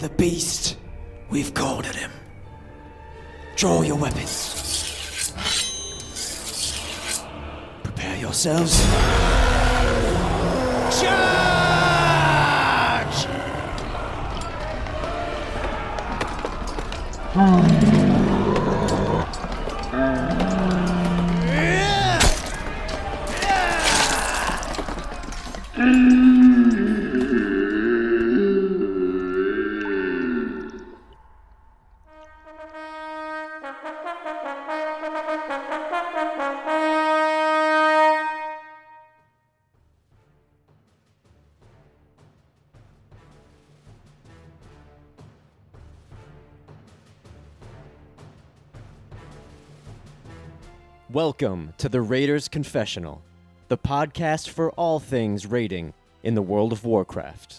the beast, we've cornered him. Draw your weapons. Prepare yourselves. Charge! Welcome to the Raiders Confessional, the podcast for all things raiding in the World of Warcraft.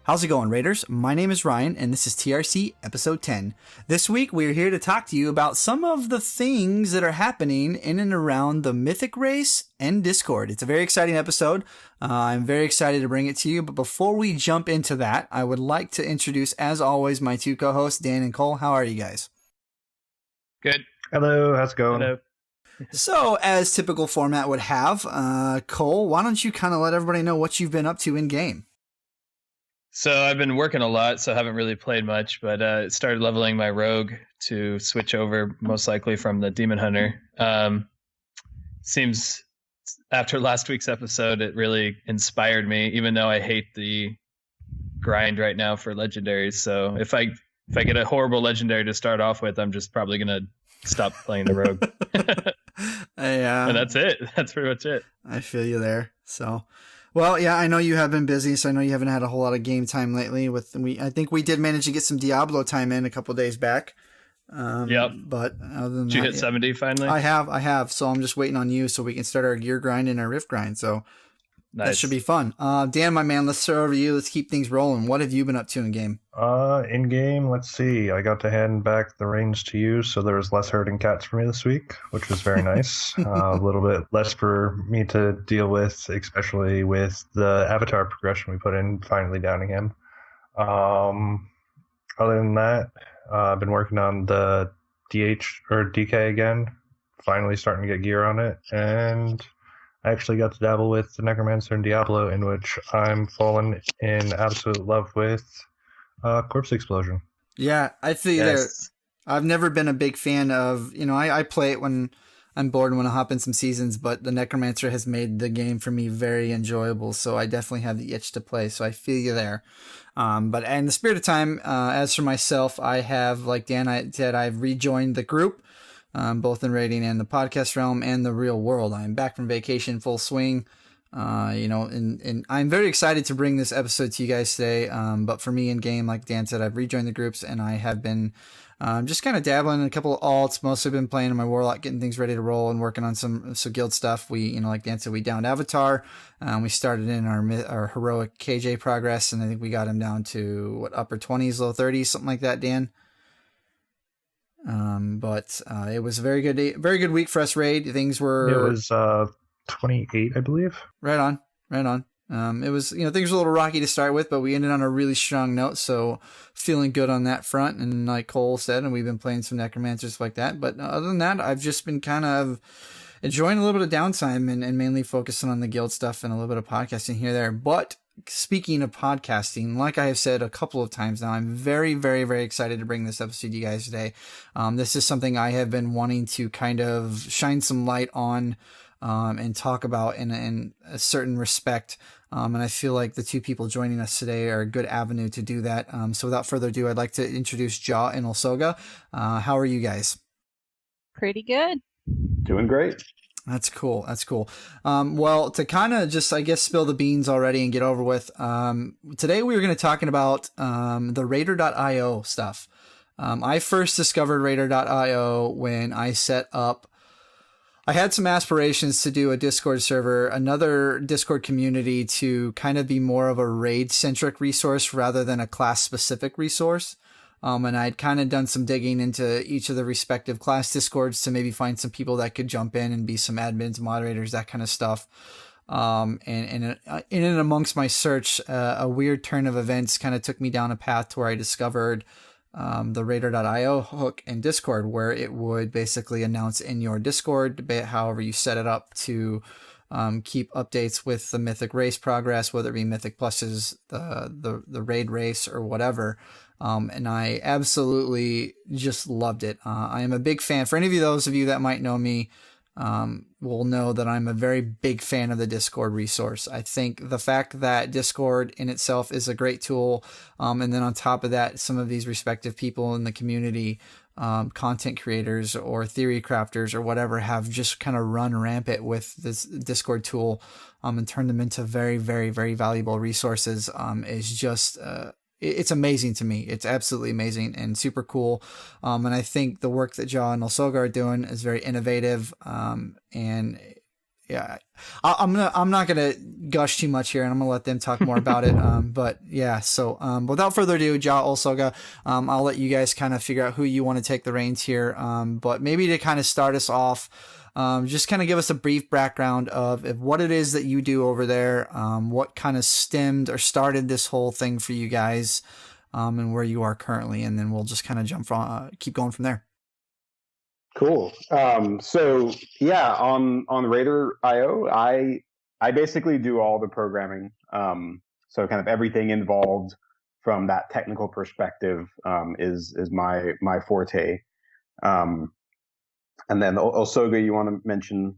How's it going, Raiders? My name is Ryan, and this is TRC Episode 10. This week, we're here to talk to you about some of the things that are happening in and around the Mythic race and Discord. It's a very exciting episode. I'm very excited to bring it to you, but before we jump into that, I would like to introduce, as always, my two co-hosts, Dan and Cole. How are you guys? Good. Hello, how's it going? Hello. So, as typical format would have, Cole, why don't you kind of let everybody know what you've been up to in-game? So I've been working a lot, so I haven't really played much, but started leveling my rogue to switch over most likely from the Demon Hunter. Seems after last week's episode, it really inspired me, even though I hate the grind right now for legendaries. So if I get a horrible legendary to start off with, I'm just probably going to stop playing the rogue. And that's it. That's pretty much it. I feel you there. So, well, yeah, I know you have been busy, so I know you haven't had a whole lot of game time lately. I think we did manage to get some Diablo time in a couple days back. Yep. But other than Did you that, hit 70 finally? I have. So I'm just waiting on you so we can start our gear grind and our rift grind. So Nice. that should be fun. Dan, my man, let's throw over to you. Let's keep things rolling. What have you been up to in game? In game, let's see. I got to hand back the reins to you, so there was less herding cats for me this week, which was very nice. A little bit less for me to deal with, especially with the avatar progression we put in, finally downing him. Other than that, I've been working on the DH or DK again, finally starting to get gear on it, and I actually got to dabble with the Necromancer and Diablo, in which I'm fallen in absolute love with Corpse Explosion. Yeah, I feel you there. I've never been a big fan of, I play it when I'm bored and want to hop in some seasons, but the Necromancer has made the game for me very enjoyable, so I definitely have the itch to play, so I feel you there. But in the spirit of time, as for myself, I have, like Dan said, I've rejoined the group. Both in raiding and the podcast realm and the real world. I'm back from vacation, full swing, and I'm very excited to bring this episode to you guys today. But for me in game, like Dan said, I've rejoined the groups and I have been just kind of dabbling in a couple of alts, mostly been playing in my Warlock, getting things ready to roll and working on some guild stuff. We, like Dan said, we downed Avatar. We started in our heroic KJ progress, and I think we got him down to upper 20s, low 30s, something like that, Dan. But it was a very good week for us raid. Things were... It was 28, I believe. Right on. It was, things were a little rocky to start with, but we ended on a really strong note, so feeling good on that front. And like Cole said, and we've been playing some Necromancers like that. But other than that, I've just been kind of enjoying a little bit of downtime and mainly focusing on the guild stuff and a little bit of podcasting here there. But speaking of podcasting, like I have said a couple of times now, I'm very, very, very excited to bring this episode to you guys today. This is something I have been wanting to kind of shine some light on and talk about in a certain respect. And I feel like the two people joining us today are a good avenue to do that. So without further ado, I'd like to introduce Jaw and Olsoga. How are you guys? Pretty good. Doing great. That's cool. Well, to kind of just, I guess, spill the beans already and get over with, today we were going to talking about the Raider.io stuff. I first discovered Raider.io when I set up, I had some aspirations to do a Discord server, another Discord community to kind of be more of a raid-centric resource rather than a class-specific resource. And I'd kind of done some digging into each of the respective class Discords to maybe find some people that could jump in and be some admins, moderators, that kind of stuff. And in and amongst my search, a weird turn of events kind of took me down a path to where I discovered the Radar.io hook in Discord, where it would basically announce in your Discord, however you set it up to keep updates with the Mythic race progress, whether it be Mythic Pluses, the raid race, or whatever. And I absolutely just loved it. I am a big fan. For any of you, those of you that might know me, will know that I'm a very big fan of the Discord resource. I think the fact that Discord in itself is a great tool, and then on top of that, some of these respective people in the community, content creators or theory crafters or whatever, have just kind of run rampant with this Discord tool, and turned them into very, very, very valuable resources, is just, it's amazing to me. It's absolutely amazing and super cool. And I think the work that Jaw and Olsoga are doing is very innovative. And yeah, I'm not gonna gush too much here, and I'm gonna let them talk more about it. But yeah, so without further ado, Jaw, Olsoga, I'll let you guys kind of figure out who you want to take the reins here. But maybe to kind of start us off, just kind of give us a brief background of what it is that you do over there, what kind of stemmed or started this whole thing for you guys, and where you are currently, and then we'll just kind of keep going from there. Cool. So yeah, on Radar.io, I basically do all the programming. So kind of everything involved from that technical perspective is my forte. And then Olsoga, you want to mention?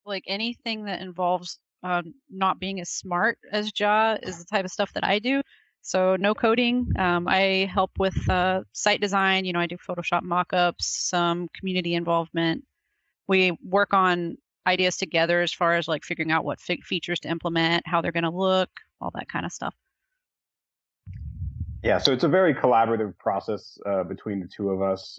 Like anything that involves not being as smart as Ja is the type of stuff that I do. So no coding. I help with site design. I do Photoshop mockups, some community involvement. We work on ideas together as far as like figuring out what features to implement, how they're going to look, all that kind of stuff. Yeah, so it's a very collaborative process between the two of us.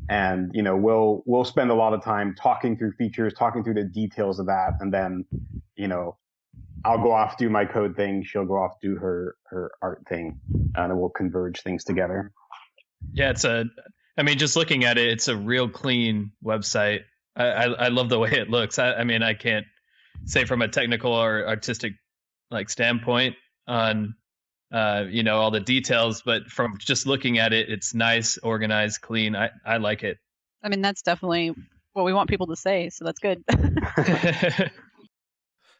And we'll spend a lot of time talking through features, talking through the details of that, and then I'll go off do my code thing, she'll go off do her art thing, and then we'll converge things together. Yeah, just looking at it, it's a real clean website. I love the way it looks. I can't say from a technical or artistic standpoint on all the details, but from just looking at it, it's nice, organized, clean. I like it. That's definitely what we want people to say, so that's good.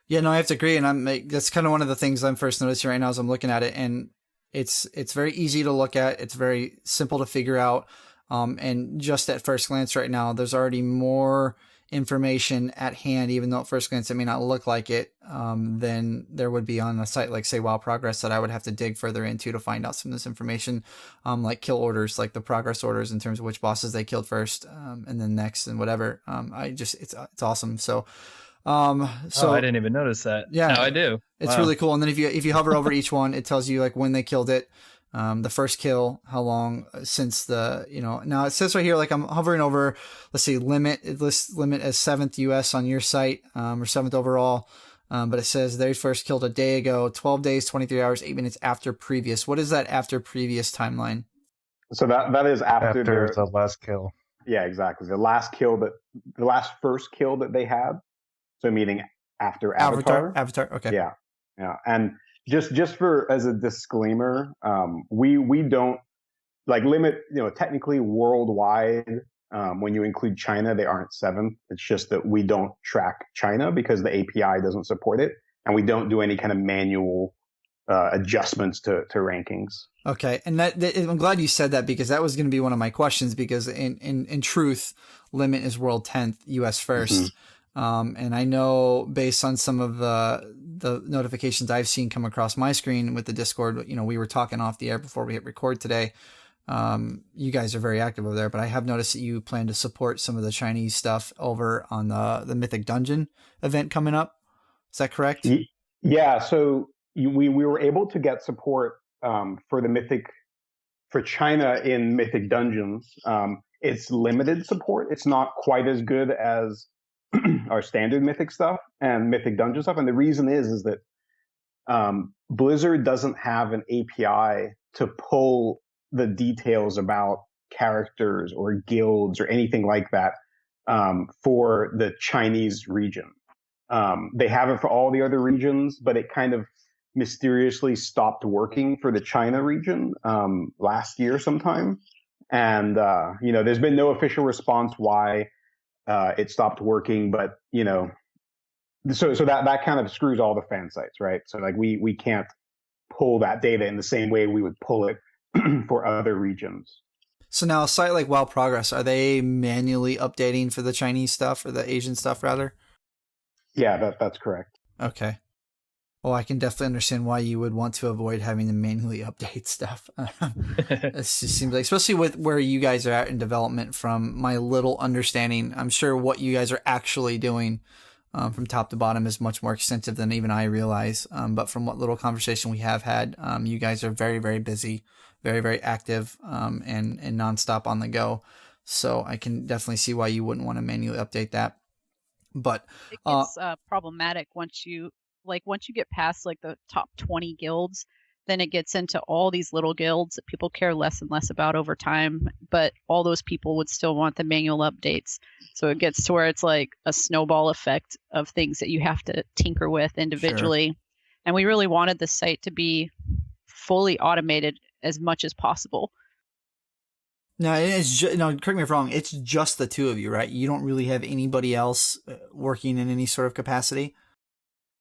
Yeah, no, I have to agree, and that's kind of one of the things I'm first noticing right now as I'm looking at it, and it's very easy to look at. It's very simple to figure out, and just at first glance right now, there's already more information at hand, even though at first glance it may not look like it, than there would be on a site like, say, WoW Progress, that I would have to dig further into to find out some of this information, like kill orders, like the progress orders in terms of which bosses they killed first, and then next and whatever. It's awesome. So I didn't even notice that. Yeah, now I do. It's really cool. And then if you hover over each one, it tells you like when they killed it, the first kill, how long since now it says right here, like I'm hovering over, let's see, limit as 7th US on your site, or 7th overall. But it says they first killed a day ago, 12 days, 23 hours, 8 minutes after previous. What is that after previous timeline? So that is after the last kill. Yeah, exactly. The last first kill that they had. So meaning after Avatar. Avatar. Okay. Yeah. And just for as a disclaimer, we don't limit. Technically worldwide, when you include China, they aren't 7th. It's just that we don't track China because the API doesn't support it, and we don't do any kind of manual adjustments to rankings. Okay, and I'm glad you said that, because that was going to be one of my questions. Because in truth, limit is world 10th, US first. Mm-hmm. And I know based on some of the notifications I've seen come across my screen with the Discord, we were talking off the air before we hit record today. You guys are very active over there, but I have noticed that you plan to support some of the Chinese stuff over on the Mythic Dungeon event coming up. Is that correct? Yeah. So we were able to get support for China in Mythic Dungeons. It's limited support. It's not quite as good as our standard Mythic stuff and Mythic Dungeon stuff. And the reason is that Blizzard doesn't have an API to pull the details about characters or guilds or anything like that for the Chinese region. They have it for all the other regions, but it kind of mysteriously stopped working for the China region last year sometime. And there's been no official response why it stopped working, but so that kind of screws all the fan sites, right? So like we can't pull that data in the same way we would pull it for other regions. So now a site like WoW Progress, are they manually updating for the Chinese stuff or the Asian stuff rather? Yeah, that's correct. Okay. Well, I can definitely understand why you would want to avoid having to manually update stuff. It just seems like, especially with where you guys are at in development, from my little understanding, I'm sure what you guys are actually doing from top to bottom is much more extensive than even I realize. But from what little conversation we have had, you guys are very, very busy, very, very active, and nonstop on the go. So I can definitely see why you wouldn't want to manually update that. But it gets problematic once you get past like the top 20 guilds. Then it gets into all these little guilds that people care less and less about over time, but all those people would still want the manual updates. So it gets to where it's like a snowball effect of things that you have to tinker with individually. Sure. And we really wanted the site to be fully automated as much as possible. No, correct me if I'm wrong. It's just the two of you, right? You don't really have anybody else working in any sort of capacity.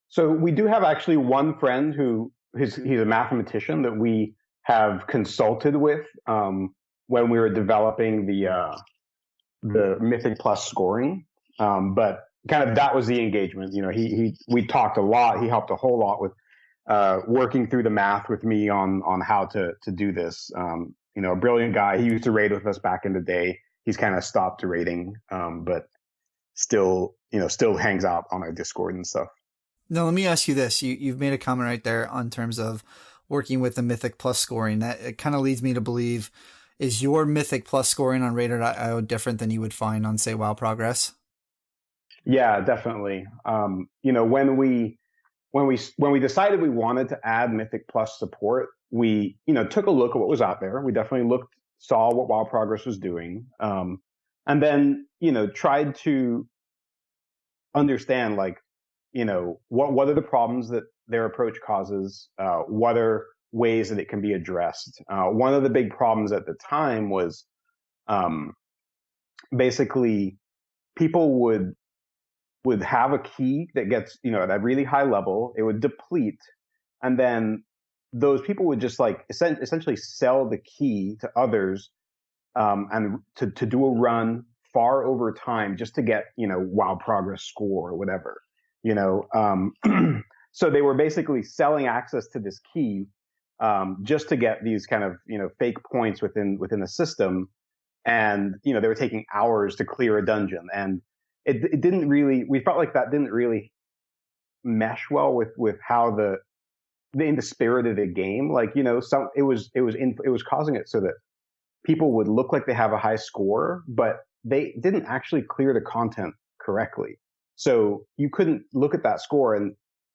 So we do have actually one friend who he's a mathematician that we have consulted with when we were developing the Mythic Plus scoring. But kind of that was the engagement. We talked a lot. He helped a whole lot with working through the math with me on how to do this. A brilliant guy. He used to raid with us back in the day. He's kind of stopped raiding, but still hangs out on our Discord and stuff. Now, let me ask you this. You've made a comment right there on terms of working with the Mythic Plus scoring. That it kind of leads me to believe, is your Mythic Plus scoring on Raider.io different than you would find on, say, WoW Progress? Yeah, definitely. When we decided we wanted to add Mythic Plus support, we took a look at what was out there. We definitely saw what WoW Progress was doing, and then tried to understand what are the problems that their approach causes? What are ways that it can be addressed? One of the big problems at the time was basically people would have a key that gets at a really high level. It would deplete, and then those people would just essentially sell the key to others and to do a run far over time just to get WoW Progress score or whatever. So they were basically selling access to this key just to get these kind of fake points within the system, and they were taking hours to clear a dungeon, and it didn't really. We felt like that didn't really mesh well with how in the spirit of the game. It was causing it so that people would look like they have a high score, but they didn't actually clear the content correctly. So you couldn't look at that score and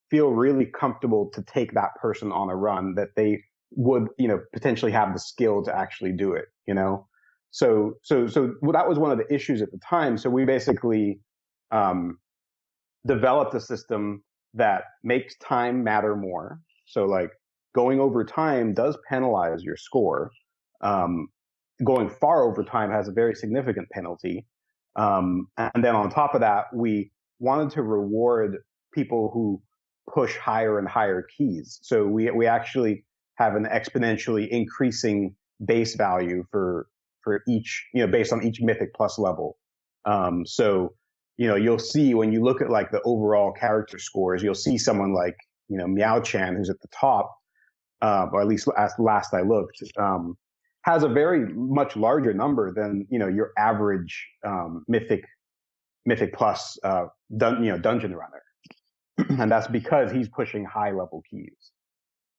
feel really comfortable to take that person on a run that they would, potentially have the skill to actually do it, So that was one of the issues at the time. So we basically developed a system that makes time matter more. So going over time does penalize your score. Going far over time has a very significant penalty. And then on top of that, we wanted to reward people who push higher and higher keys. So we actually have an exponentially increasing base value for each, based on each Mythic Plus level. So you'll see when you look at the overall character scores, you'll see someone like Meow Chan, who's at the top, or at least last I looked, has a very much larger number than your average Mythic Plus dungeon runner, and that's because he's pushing high level keys.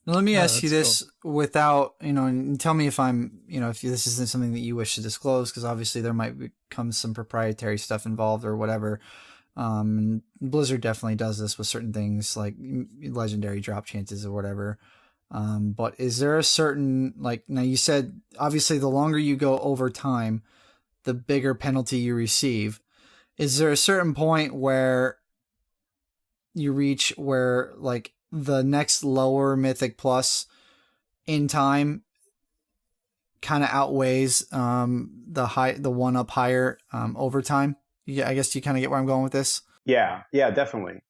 Now, let me ask you this without and tell me if I'm if this isn't something that you wish to disclose, because obviously there might become some proprietary stuff involved or whatever. Blizzard definitely does this with certain things like legendary drop chances or whatever. But is there a certain, now you said obviously the longer you go over time, the bigger penalty you receive. Is there a certain point where you reach where like the next lower mythic plus in time kind of outweighs the one up higher over time. Yeah, I guess you kind of get where I'm going with this. Yeah, definitely.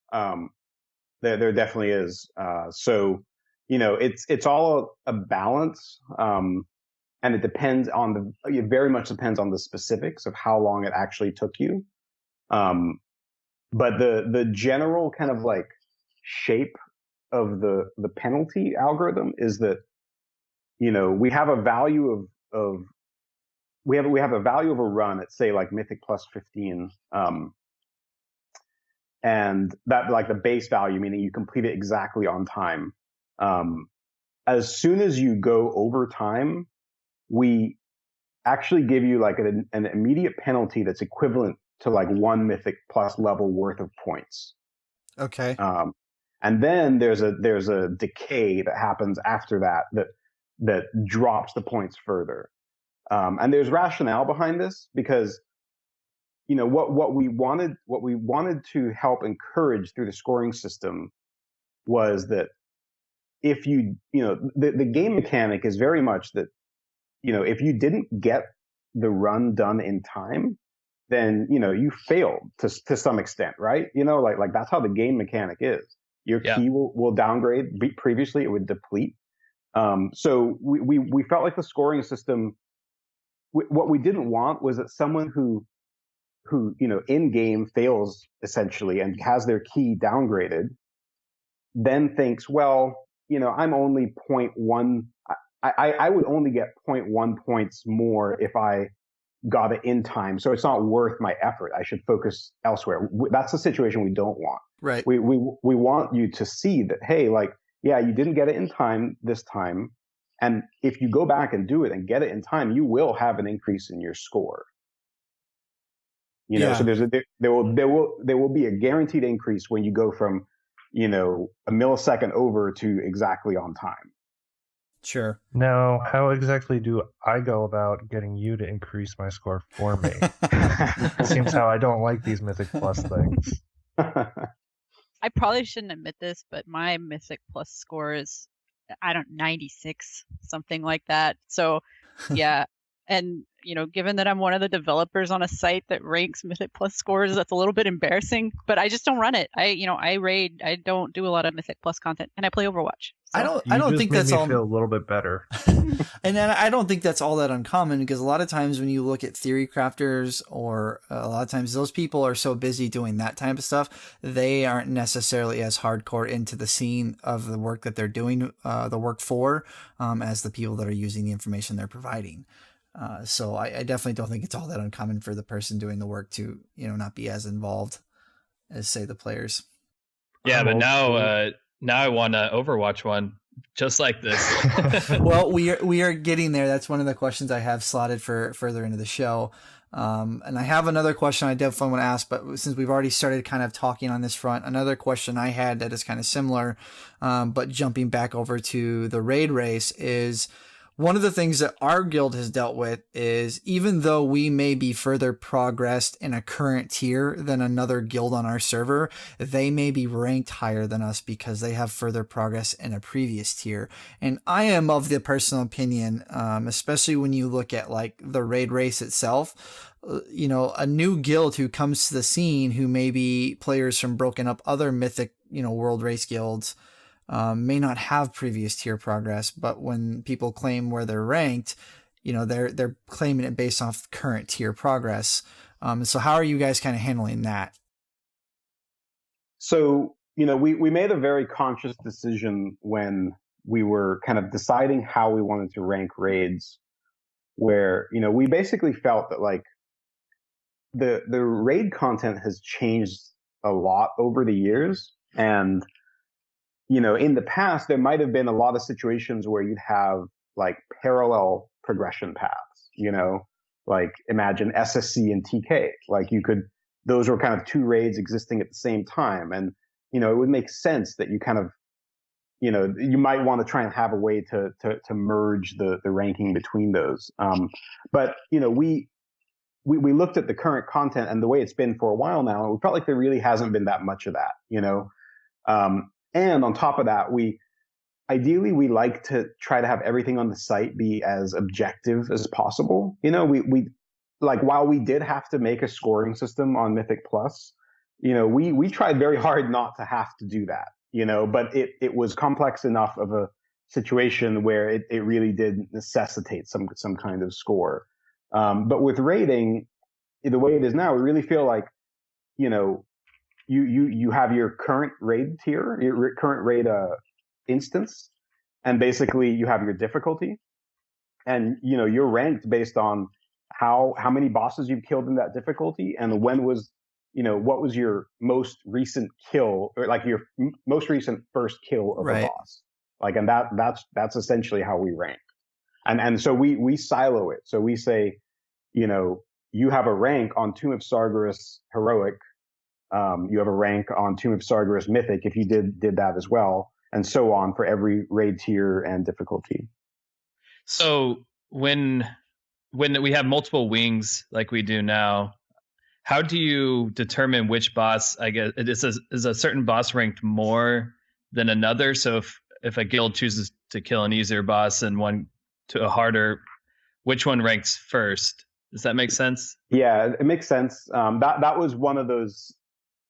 There definitely is. So, it's all a balance, and it depends on it very much depends on the specifics of how long it actually took you. But the general kind of like shape of the penalty algorithm is that we have a value of we have a value of a run at, say, like mythic plus 15, and that, like, the base value, meaning you complete it exactly on time. As soon as you go over time, we actually give you like an immediate penalty that's equivalent to like 1 mythic plus level worth of points. Okay. And then there's a decay that happens after that drops the points further. And there's rationale behind this, because what we wanted to help encourage through the scoring system was that if the game mechanic is very much that if you didn't get the run done in time, then you failed to some extent, right? Like that's how the game mechanic is. Your key will downgrade. Previously, it would deplete. So we felt like the scoring system. What we didn't want was that someone who in game fails essentially and has their key downgraded, then thinks, well, I'm only 0.1. I would only get 0.1 points more if I got it in time, so it's not worth my effort. I should focus elsewhere. That's the situation we don't want. Right. We want you to see that, hey, like, yeah, you didn't get it in time this time, and if you go back and do it and get it in time, you will have an increase in your score. So there will be a guaranteed increase when you go from a millisecond over to exactly on time. Sure. Now, how exactly do I go about getting you to increase my score for me? It seems how I don't like these Mythic Plus things. I probably shouldn't admit this, but my Mythic Plus score is, 96, something like that. So, yeah. And, given that I'm one of the developers on a site that ranks Mythic Plus scores, that's a little bit embarrassing, but I just don't run it. I raid, I don't do a lot of Mythic Plus content, and I play Overwatch. So. I don't think that's all. Feel a little bit better. And then I don't think that's all that uncommon, because a lot of times when you look at theory crafters, or a lot of times those people are so busy doing that type of stuff, they aren't necessarily as hardcore into the scene of the work that they're doing, the work for, as the people that are using the information they're providing. So I definitely don't think it's all that uncommon for the person doing the work to, not be as involved as, say, the players. Yeah, but now I want to Overwatch one just like this. Well, we are getting there. That's one of the questions I have slotted for further into the show. And I have another question I definitely want to ask, but since we've already started kind of talking on this front, another question I had that is kind of similar, but jumping back over to the raid race, is one of the things that our guild has dealt with is, even though we may be further progressed in a current tier than another guild on our server, they may be ranked higher than us because they have further progress in a previous tier. And I am of the personal opinion, especially when you look at like the raid race itself, a new guild who comes to the scene, who may be players from broken up other mythic, world race guilds, may not have previous tier progress, but when people claim where they're ranked, they're claiming it based off current tier progress. So how are you guys kind of handling that? So, we made a very conscious decision when we were kind of deciding how we wanted to rank raids, where, we basically felt that like the raid content has changed a lot over the years. And in the past, there might have been a lot of situations where you'd have like parallel progression paths, like imagine SSC and TK. Like those were kind of two raids existing at the same time. And, it would make sense that you kind of, you might want to try and have a way to merge the ranking between those. But, we looked at the current content and the way it's been for a while now, and we felt like there really hasn't been that much of that, And on top of that, ideally we like to try to have everything on the site be as objective as possible. We like, while we did have to make a scoring system on Mythic Plus, we tried very hard not to have to do that, but it was complex enough of a situation where it really did necessitate some kind of score. But with rating, the way it is now, we really feel like, you have your current raid tier, your current raid instance, and basically you have your difficulty, and you're ranked based on how many bosses you've killed in that difficulty, and when was what was your most recent kill, or like your most recent first kill of a boss, like, and that's essentially how we rank. And so we silo it. So we say, you have a rank on Tomb of Sargeras Heroic, you have a rank on Tomb of Sargeras Mythic if you did that as well, and so on for every raid tier and difficulty. So when we have multiple wings like we do now, how do you determine which boss, I guess, is a certain boss ranked more than another? So if a guild chooses to kill an easier boss and one to a harder, which one ranks first? Does that make sense? Yeah, it makes sense. That was one of those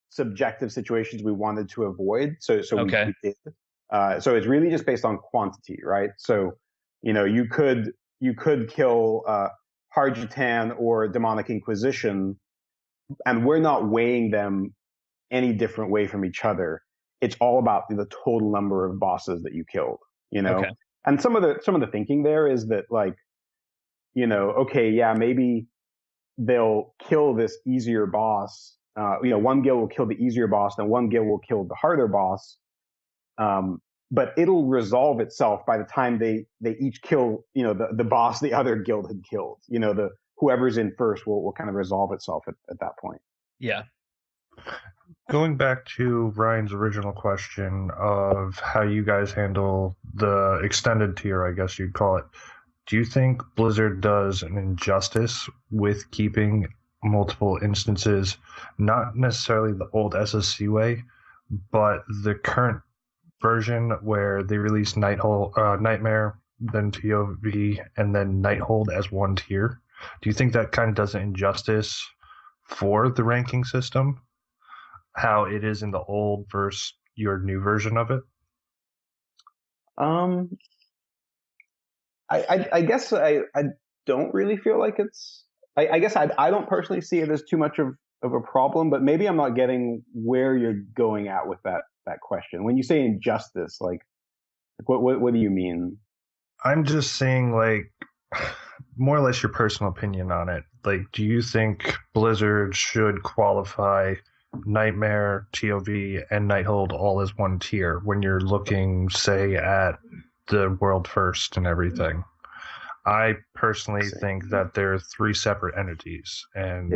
subjective situations we wanted to avoid. So okay. we did. So it's really just based on quantity, right? So, you could kill Harjatan or Demonic Inquisition, and we're not weighing them any different way from each other. It's all about the total number of bosses that you killed, Okay. And some of the thinking there is that, like, okay, yeah, maybe they'll kill this easier boss. One guild will kill the easier boss, and one guild will kill the harder boss. But it'll resolve itself by the time they each kill, the boss the other guild had killed. Whoever's in first will kind of resolve itself at that point. Yeah. Going back to Ryan's original question of how you guys handle the extended tier, I guess you'd call it, do you think Blizzard does an injustice with keeping multiple instances, not necessarily the old SSC way, but the current version where they release Nightmare, then TOV, and then Nighthold as one tier? Do you think that kind of does an injustice for the ranking system, how it is in the old versus your new version of it? I guess I don't really feel like it's. I guess I don't personally see it as too much of a problem, but maybe I'm not getting where you're going at with that question. When you say injustice, like what do you mean? I'm just saying, like, more or less your personal opinion on it. Like, do you think Blizzard should qualify Nightmare, TOV, and Nighthold all as one tier when you're looking, say, at the world first and everything? I personally think that they're three separate entities, and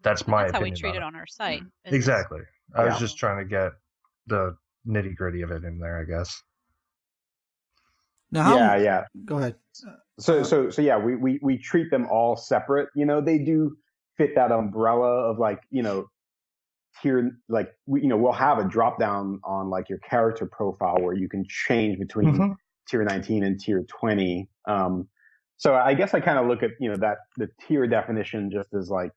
that's my opinion. That's how we treat it on our site. Exactly. I was just trying to get the nitty-gritty of it in there, I guess. Now, yeah. Go ahead. So yeah, we treat them all separate. They do fit that umbrella of, like, tier, like, we'll have a drop down on, like, your character profile where you can change between tier 19 and tier 20. So I guess I kind of look at, that the tier definition just as, like,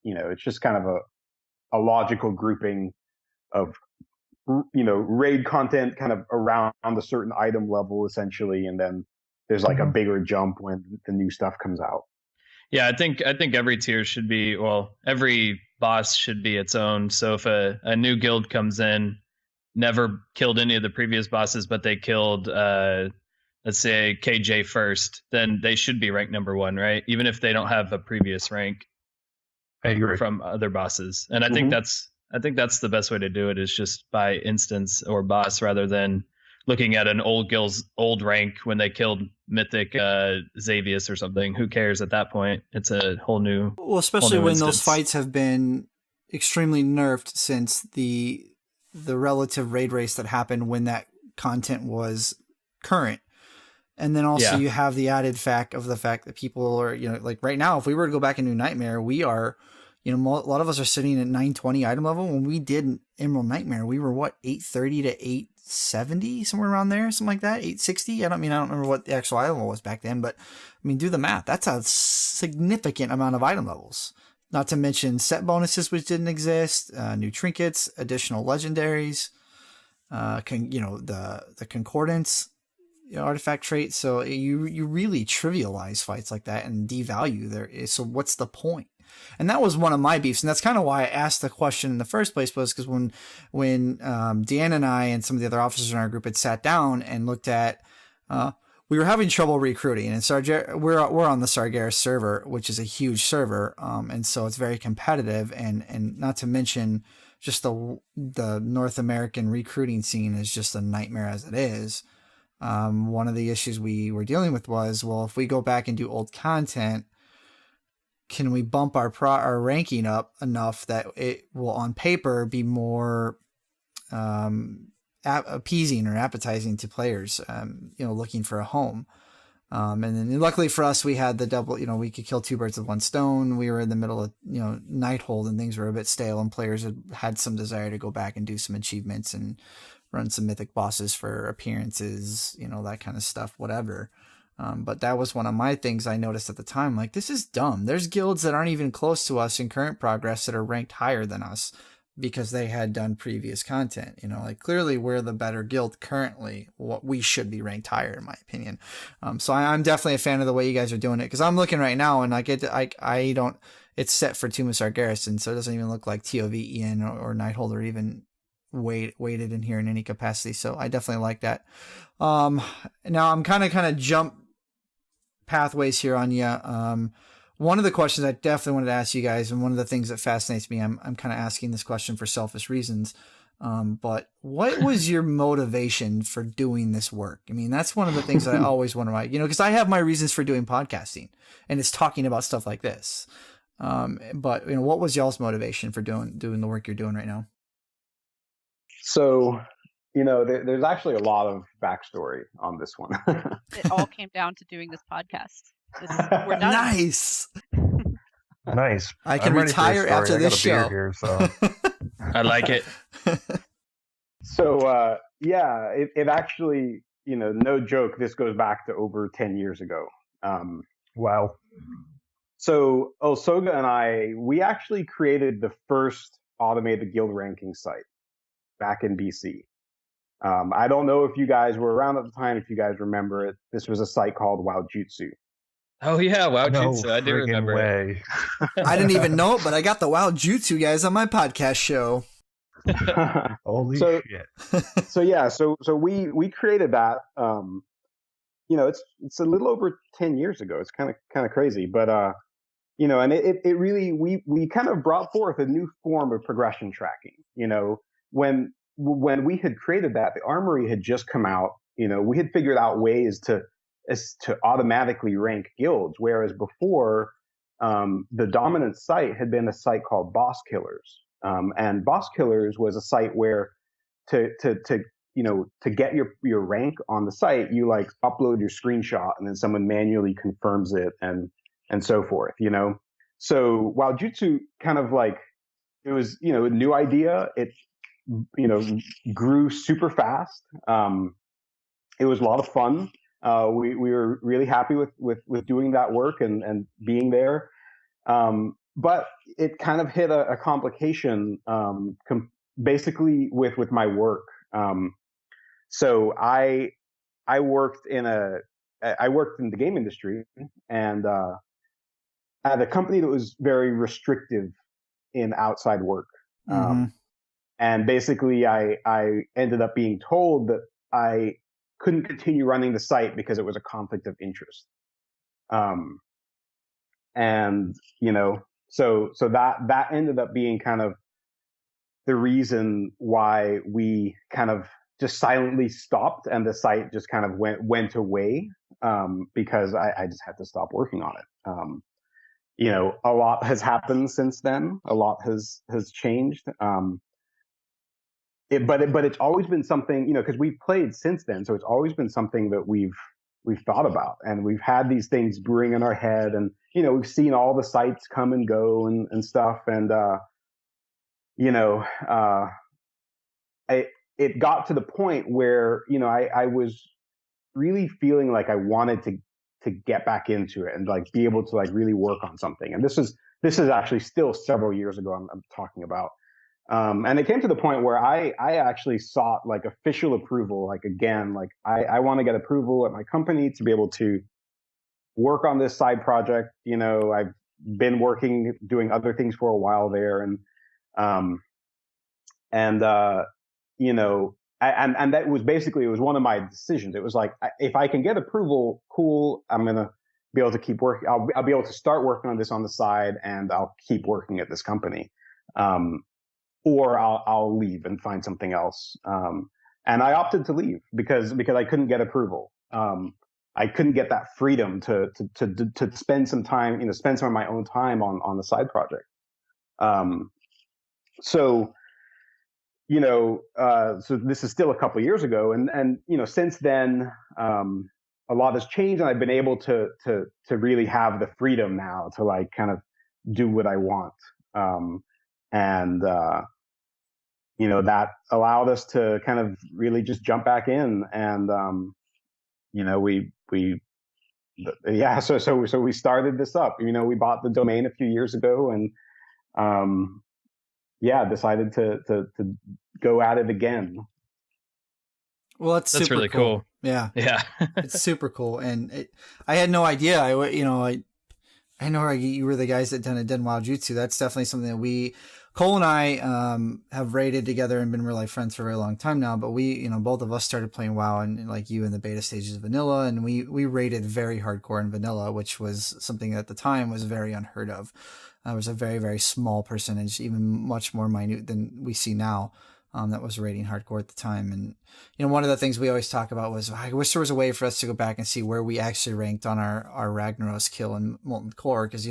it's just kind of a logical grouping of, raid content kind of around a certain item level, essentially, and then there's, like, a bigger jump when the new stuff comes out. Yeah, I think every tier should be, every boss should be its own. So if a new guild comes in, never killed any of the previous bosses, but they killed, let's say, KJ first, then they should be ranked number one, right? Even if they don't have a previous rank from other bosses. And I think that's the best way to do it, is just by instance or boss, rather than looking at an old guild's old rank when they killed Mythic Xavius or something. Who cares at that point? It's a whole new. Well, especially when those fights have been extremely nerfed since the relative raid race that happened when that content was current. And then also you have the added fact of the fact that people are, like right now, if we were to go back and do Nightmare, we are, You know, a lot of us are sitting at 920 item level. When we did Emerald Nightmare, we were what, 830 to 870, somewhere around there, something like that, 860. I don't remember what the actual item level was back then, but I mean, do the math. That's a significant amount of item levels. Not to mention set bonuses, which didn't exist, new trinkets, additional legendaries, the concordance artifact trait. So you really trivialize fights like that and devalue there. So what's the point? And that was one of my beefs, and that's kind of why I asked the question in the first place, was because when Dan and I and some of the other officers in our group had sat down and looked at, we were having trouble recruiting, and we're on the Sargeras server, which is a huge server, and so it's very competitive, and not to mention just the North American recruiting scene is just a nightmare as it is. One of the issues we were dealing with was, well, if we go back and do old content, can we bump our ranking up enough that it will on paper be more appeasing or appetizing to players, looking for a home. And then luckily for us, we had the double, we could kill two birds with one stone. We were in the middle of, Nighthold, and things were a bit stale, and players had some desire to go back and do some achievements and run some mythic bosses for appearances, that kind of stuff, whatever. But that was one of my things I noticed at the time. Like, this is dumb. There's guilds that aren't even close to us in current progress that are ranked higher than us because they had done previous content. Clearly we're the better guild currently. What we should be ranked higher, in my opinion. So I'm definitely a fan of the way you guys are doing it, because I'm looking right now and I don't. It's set for Tomb of Sargeras, and so it doesn't even look like TOV, Ian, or Nighthold are even weighted in here in any capacity. So I definitely like that. Now I'm kind of jump pathways here on you. One of the questions I definitely wanted to ask you guys, and one of the things that fascinates me, I'm kind of asking this question for selfish reasons, but what was your motivation for doing this work? I mean, that's one of the things that I always wonder why, because I have my reasons for doing podcasting, and it's talking about stuff like this. But what was y'all's motivation for doing the work you're doing right now? So, there's actually a lot of backstory on this one. It all came down to doing this podcast. We're done. Nice. Nice. I can retire after this show. Here, so. I like it. So, it actually, no joke, this goes back to over 10 years ago. Wow. So Osoga and we actually created the first automated guild ranking site back in BC. I don't know if you guys were around at the time, if you guys remember it. This was a site called WoWjutsu. Oh yeah, WoWjutsu. No I do remember way. it. I didn't even know it, but I got the WoWjutsu guys on my podcast show. Holy shit. So we created that. It's a little over 10 years ago. It's kind of crazy, but and it really, we kind of brought forth a new form of progression tracking. When we had created that, the Armory had just come out. We had figured out ways to automatically rank guilds, whereas before, the dominant site had been a site called Boss Killers, and Boss Killers was a site where to get your rank on the site, you upload your screenshot and then someone manually confirms it and so forth. So WoWjutsu kind of it was a new idea. It grew super fast. It was a lot of fun. We were really happy with doing that work and being there. But it kind of hit a complication, basically with my work. So I worked in the game industry, and at a company that was very restrictive in outside work. Mm-hmm. And basically I ended up being told that I couldn't continue running the site because it was a conflict of interest. And so that ended up being kind of the reason why we kind of just silently stopped, and the site just kind of went away, because I just had to stop working on it. A lot has happened since then. A lot has changed. But it's always been something, because we've played since then. So it's always been something that we've we've thought about, and we've had these things brewing in our head, and we've seen all the sites come and go and stuff, and you know, it got to the point where I was really feeling like I wanted to get back into it and like be able to like really work on something. And this is actually still several years ago I'm talking about. And it came to the point where I actually sought like official approval. Like, again, like I want to get approval at my company to be able to work on this side project. I've been doing other things for a while there. And that was basically, it was one of my decisions. It was like, if I can get approval, cool, I'm going to be able to keep working. I'll be able to start working on this on the side, and I'll keep working at this company. Or I'll leave and find something else. And I opted to leave because I couldn't get approval. I couldn't get that freedom to spend some time, spend some of my own time on the side project. So this is still a couple of years ago, and since then, a lot has changed, and I've been able to really have the freedom now to like kind of do what I want. And that allowed us to kind of really just jump back in, and so we started this up. We bought the domain a few years ago, and decided to go at it again. Well, that's super really cool. Yeah, It's super cool, and I had no idea. I know you were the guys that done Wild Jutsu. That's definitely something that Cole and I have raided together and been real life friends for a very long time now. But we, both of us started playing WoW, and like you in the beta stages of vanilla, and we raided very hardcore in vanilla, which was something at the time was very unheard of. It was a very, very small percentage, even much more minute than we see now. That was rating hardcore at the time. And, one of the things we always talk about was, I wish there was a way for us to go back and see where we actually ranked on our Ragnaros kill in Molten Core. Cause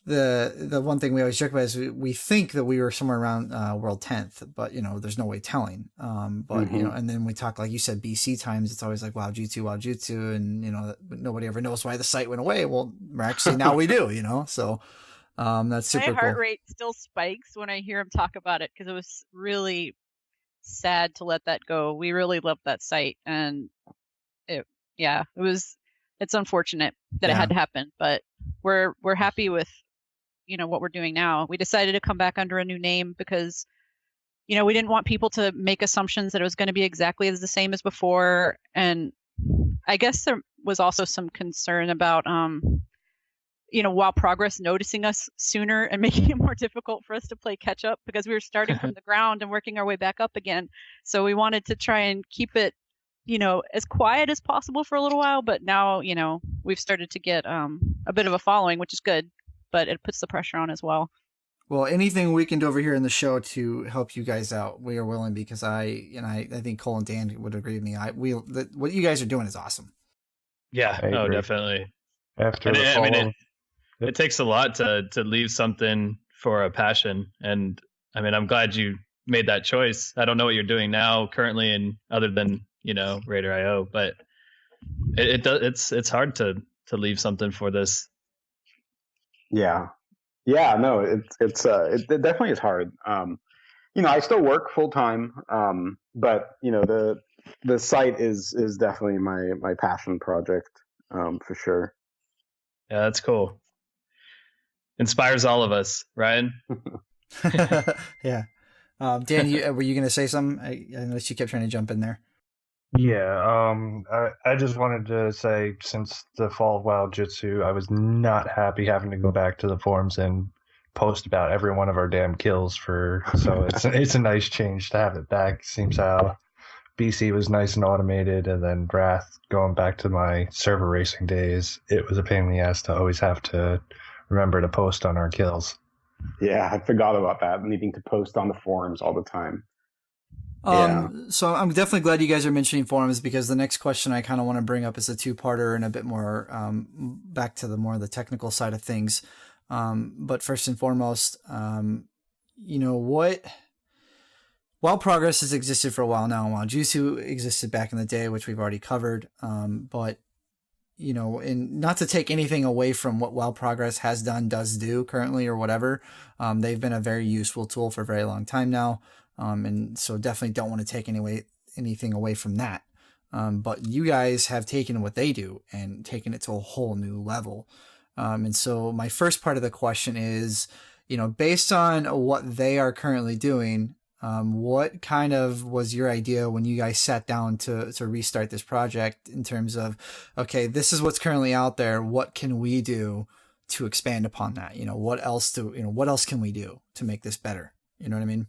the one thing we always joke about is we think that we were somewhere around, world 10th, but there's no way telling. And then we talk, like you said, BC times, it's always like, wow, Jutsu. And, nobody ever knows why the site went away. Well, actually now we do, so. That's super My heart cool. rate still spikes when I hear him talk about it, because it was really sad to let that go. We really loved that site, and it's unfortunate that it had to happen, but we're happy with what we're doing now. We decided to come back under a new name because we didn't want people to make assumptions that it was going to be exactly as the same as before, and I guess there was also some concern about WoW Progress noticing us sooner and making it more difficult for us to play catch up, because we were starting from the ground and working our way back up again. So we wanted to try and keep it, as quiet as possible for a little while. But now, we've started to get a bit of a following, which is good, but it puts the pressure on as well. Well, anything we can do over here in the show to help you guys out, we are willing, because I think Cole and Dan would agree with me. What you guys are doing is awesome. Yeah, definitely. After it takes a lot to leave something for a passion, and I'm glad you made that choice. I don't know what you're doing now currently, and other than Raider.io, but it's hard to leave something for this. No, it definitely is hard. I still work full time, but the site is definitely my passion project, for sure. Yeah, that's cool. Inspires all of us, Ryan. Yeah. Dan, were you going to say something? I noticed you kept trying to jump in there. Yeah, I just wanted to say, since the fall of Wild Jutsu, I was not happy having to go back to the forums and post about every one of our damn kills. So it's a nice change to have it back. Seems how BC was nice and automated, and then Wrath, going back to my server racing days, it was a pain in the ass to always have to remember to post on our kills. Yeah, I forgot about that, needing to post on the forums all the time. So I'm definitely glad you guys are mentioning forums, because the next question I kind of want to bring up is a two-parter and a bit more back to the technical side of things. But first and foremost, Wild Progress has existed for a while now. Wild Jutsu existed back in the day, which we've already covered. But and not to take anything away from what Wild Progress has done, does do currently, or whatever. They've been a very useful tool for a very long time now, and so definitely don't want to take anything away from that. But you guys have taken what they do and taken it to a whole new level. And so my first part of the question is, based on what they are currently doing, what kind of was your idea when you guys sat down to restart this project in terms of, okay, this is what's currently out there. What can we do to expand upon that? What else can we do to make this better? You know what I mean?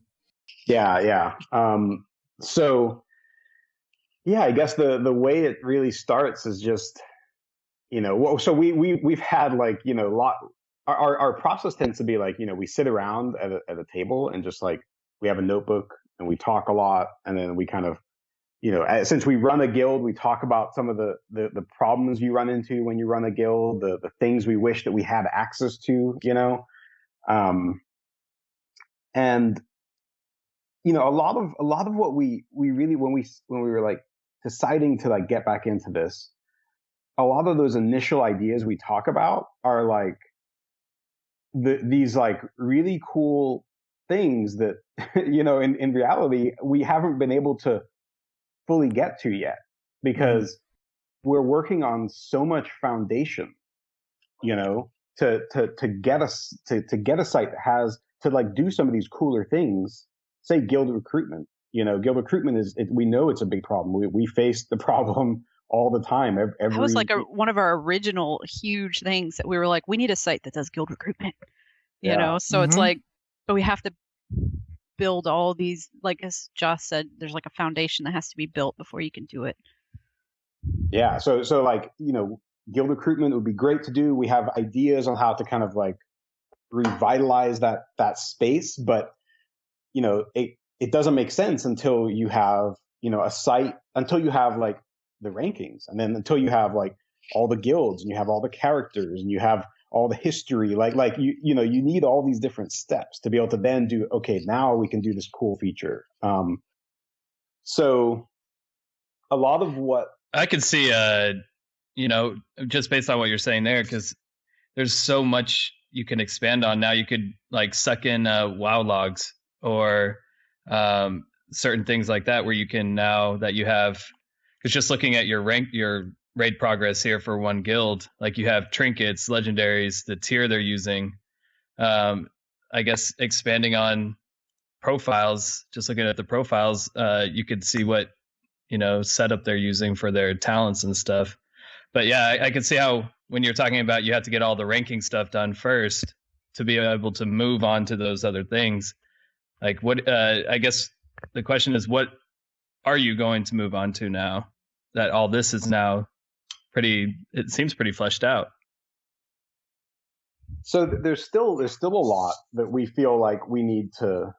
Yeah. So yeah, I guess the way it really starts is just, so we've had like, a lot, our process tends to be like, we sit around at a table and just like, we have a notebook and we talk a lot. And then we kind of, since we run a guild, we talk about some of the problems you run into when you run a guild, the things we wish that we had access to, and, a lot of what we really, when we were like deciding to like get back into this, a lot of those initial ideas we talk about are like these like really cool things that, in reality, we haven't been able to fully get to yet because we're working on so much foundation, to get us to get a site that has to like do some of these cooler things. Say guild recruitment. Guild recruitment we know it's a big problem. We face the problem all the time. That was like one of our original huge things that we were like, we need a site that does guild recruitment. So it's like, but we have to build all these, like as Josh said, there's like a foundation that has to be built before you can do it. Yeah. So like, guild recruitment would be great to do. We have ideas on how to kind of like revitalize that space, but it doesn't make sense until you have, a site, until you have like the rankings, and then until you have like all the guilds and you have all the characters and you have all the history, like you need all these different steps to be able to then do, okay, now we can do this cool feature. So a lot of what I could see, just based on what you're saying there, because there's so much you can expand on now. You could like suck in WoW logs or certain things like that, where you can, now that you have, because just looking at your raid progress here for one guild, like you have trinkets, legendaries, the tier they're using. I guess expanding on profiles, just looking at the profiles, you could see what setup they're using for their talents and stuff. But yeah, I could see how when you're talking about you have to get all the ranking stuff done first to be able to move on to those other things. Like what? I guess the question is, what are you going to move on to now that all this is now it seems pretty fleshed out? So there's still a lot that we feel like we need to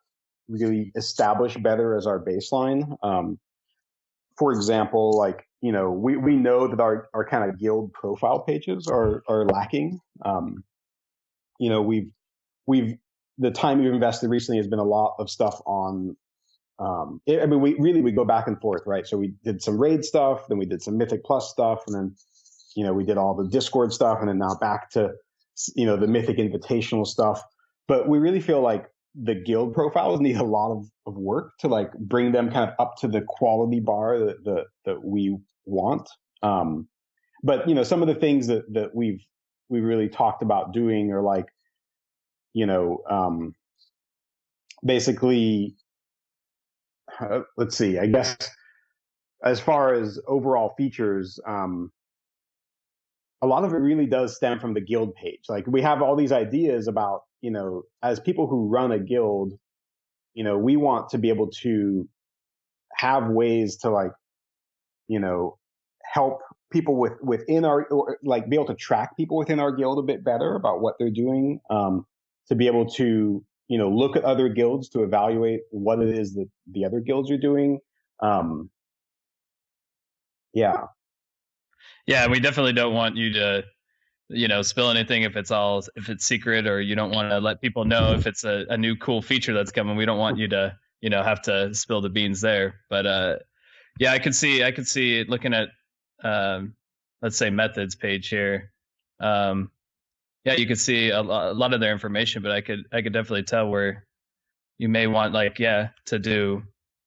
really establish better as our baseline. For example, like, we know that our kind of guild profile pages are lacking. We've the time we've invested recently has been a lot of stuff on. We go back and forth, right? So we did some raid stuff, then we did some Mythic Plus stuff, and then we did all the Discord stuff, and then now back to the Mythic Invitational stuff. But we really feel like the guild profiles need a lot of work to like bring them kind of up to the quality bar that we want. But some of the things that we really talked about doing are like, basically, let's see, I guess as far as overall features, a lot of it really does stem from the guild page. Like we have all these ideas about, as people who run a guild, we want to be able to have ways to like, help people within our, or like be able to track people within our guild a bit better about what they're doing, to be able to, look at other guilds to evaluate what it is that the other guilds are doing. Yeah. Yeah, we definitely don't want you to, spill anything if it's secret, or you don't want to let people know if it's a new cool feature that's coming. We don't want you to, have to spill the beans there. But yeah, I could see looking at let's say methods page here. Yeah, you could see a lot of their information, but I could definitely tell where you may want to do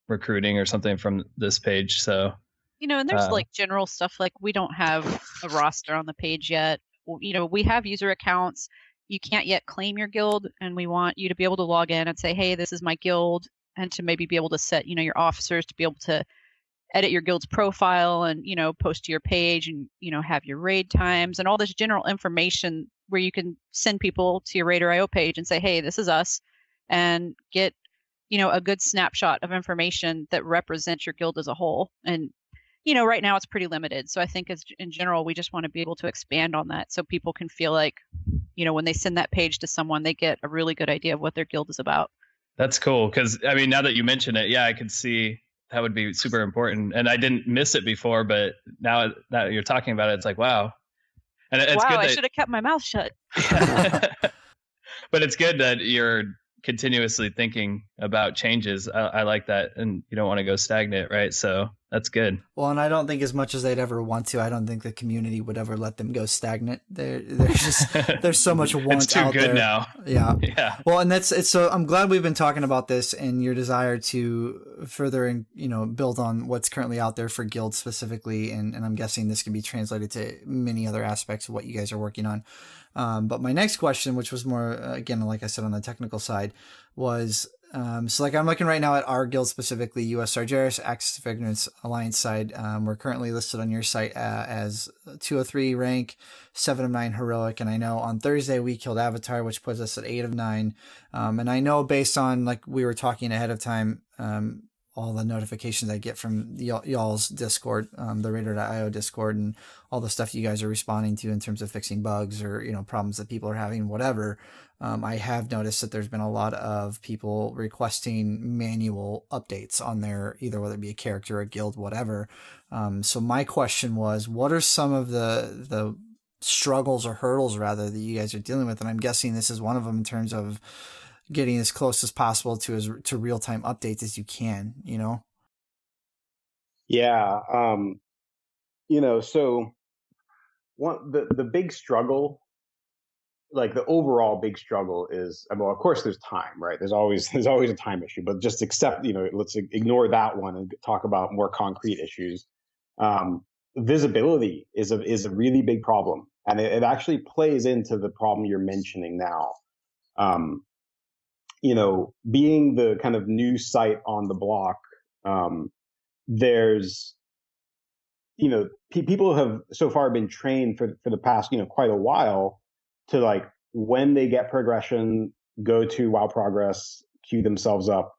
recruiting or something from this page. So and there's general stuff like we don't have a roster on the page yet. We have user accounts. You can't yet claim your guild, and we want you to be able to log in and say, hey, this is my guild, and to maybe be able to set your officers to be able to edit your guild's profile and post to your page, and have your raid times and all this general information where you can send people to your Raider.io page and say, hey, this is us, and get a good snapshot of information that represents your guild as a whole. And right now it's pretty limited, so I think in general we just want to be able to expand on that so people can feel like when they send that page to someone, they get a really good idea of what their guild is about. That's cool, because now that you mention it, I could see that would be super important, and I didn't miss it before, but now that you're talking about it, it's like, wow. And it's wow, good I should have kept my mouth shut. But it's good that you're continuously thinking about changes. I like that, and you don't want to go stagnant, right? So that's good. Well, and I don't think as much as they'd ever want to, I don't think the community would ever let them go stagnant. There's so much want it's too out good there. now. Yeah. Well, and it's so I'm glad we've been talking about this and your desire to further and build on what's currently out there for guilds specifically, and I'm guessing this can be translated to many other aspects of what you guys are working on. But my next question, which was more again, like I said, on the technical side, was so like I'm looking right now at our guild specifically, US Sargeras, Axis of Ignorance Alliance side. We're currently listed on your site as 203 rank, 7 of 9 heroic, and I know on Thursday we killed Avatar, which puts us at 8 of 9. And I know based on like we were talking ahead of time, all the notifications I get from y'all's Discord, the Raider.io Discord, and all the stuff you guys are responding to in terms of fixing bugs or problems that people are having, whatever. I have noticed that there's been a lot of people requesting manual updates on their either whether it be a character, a guild, whatever. So my question was, what are some of the struggles or hurdles rather that you guys are dealing with? And I'm guessing this is one of them in terms of getting as close as possible to real-time updates as you can, Yeah. So the big struggle, like the overall big struggle is, well, of course there's time, right? There's always a time issue, but just accept, let's ignore that one and talk about more concrete issues. Visibility is a really big problem, and it actually plays into the problem you're mentioning now. Being the kind of new site on the block, there's, people have so far been trained for the past, quite a while to like when they get progression, go to WoW Progress, queue themselves up,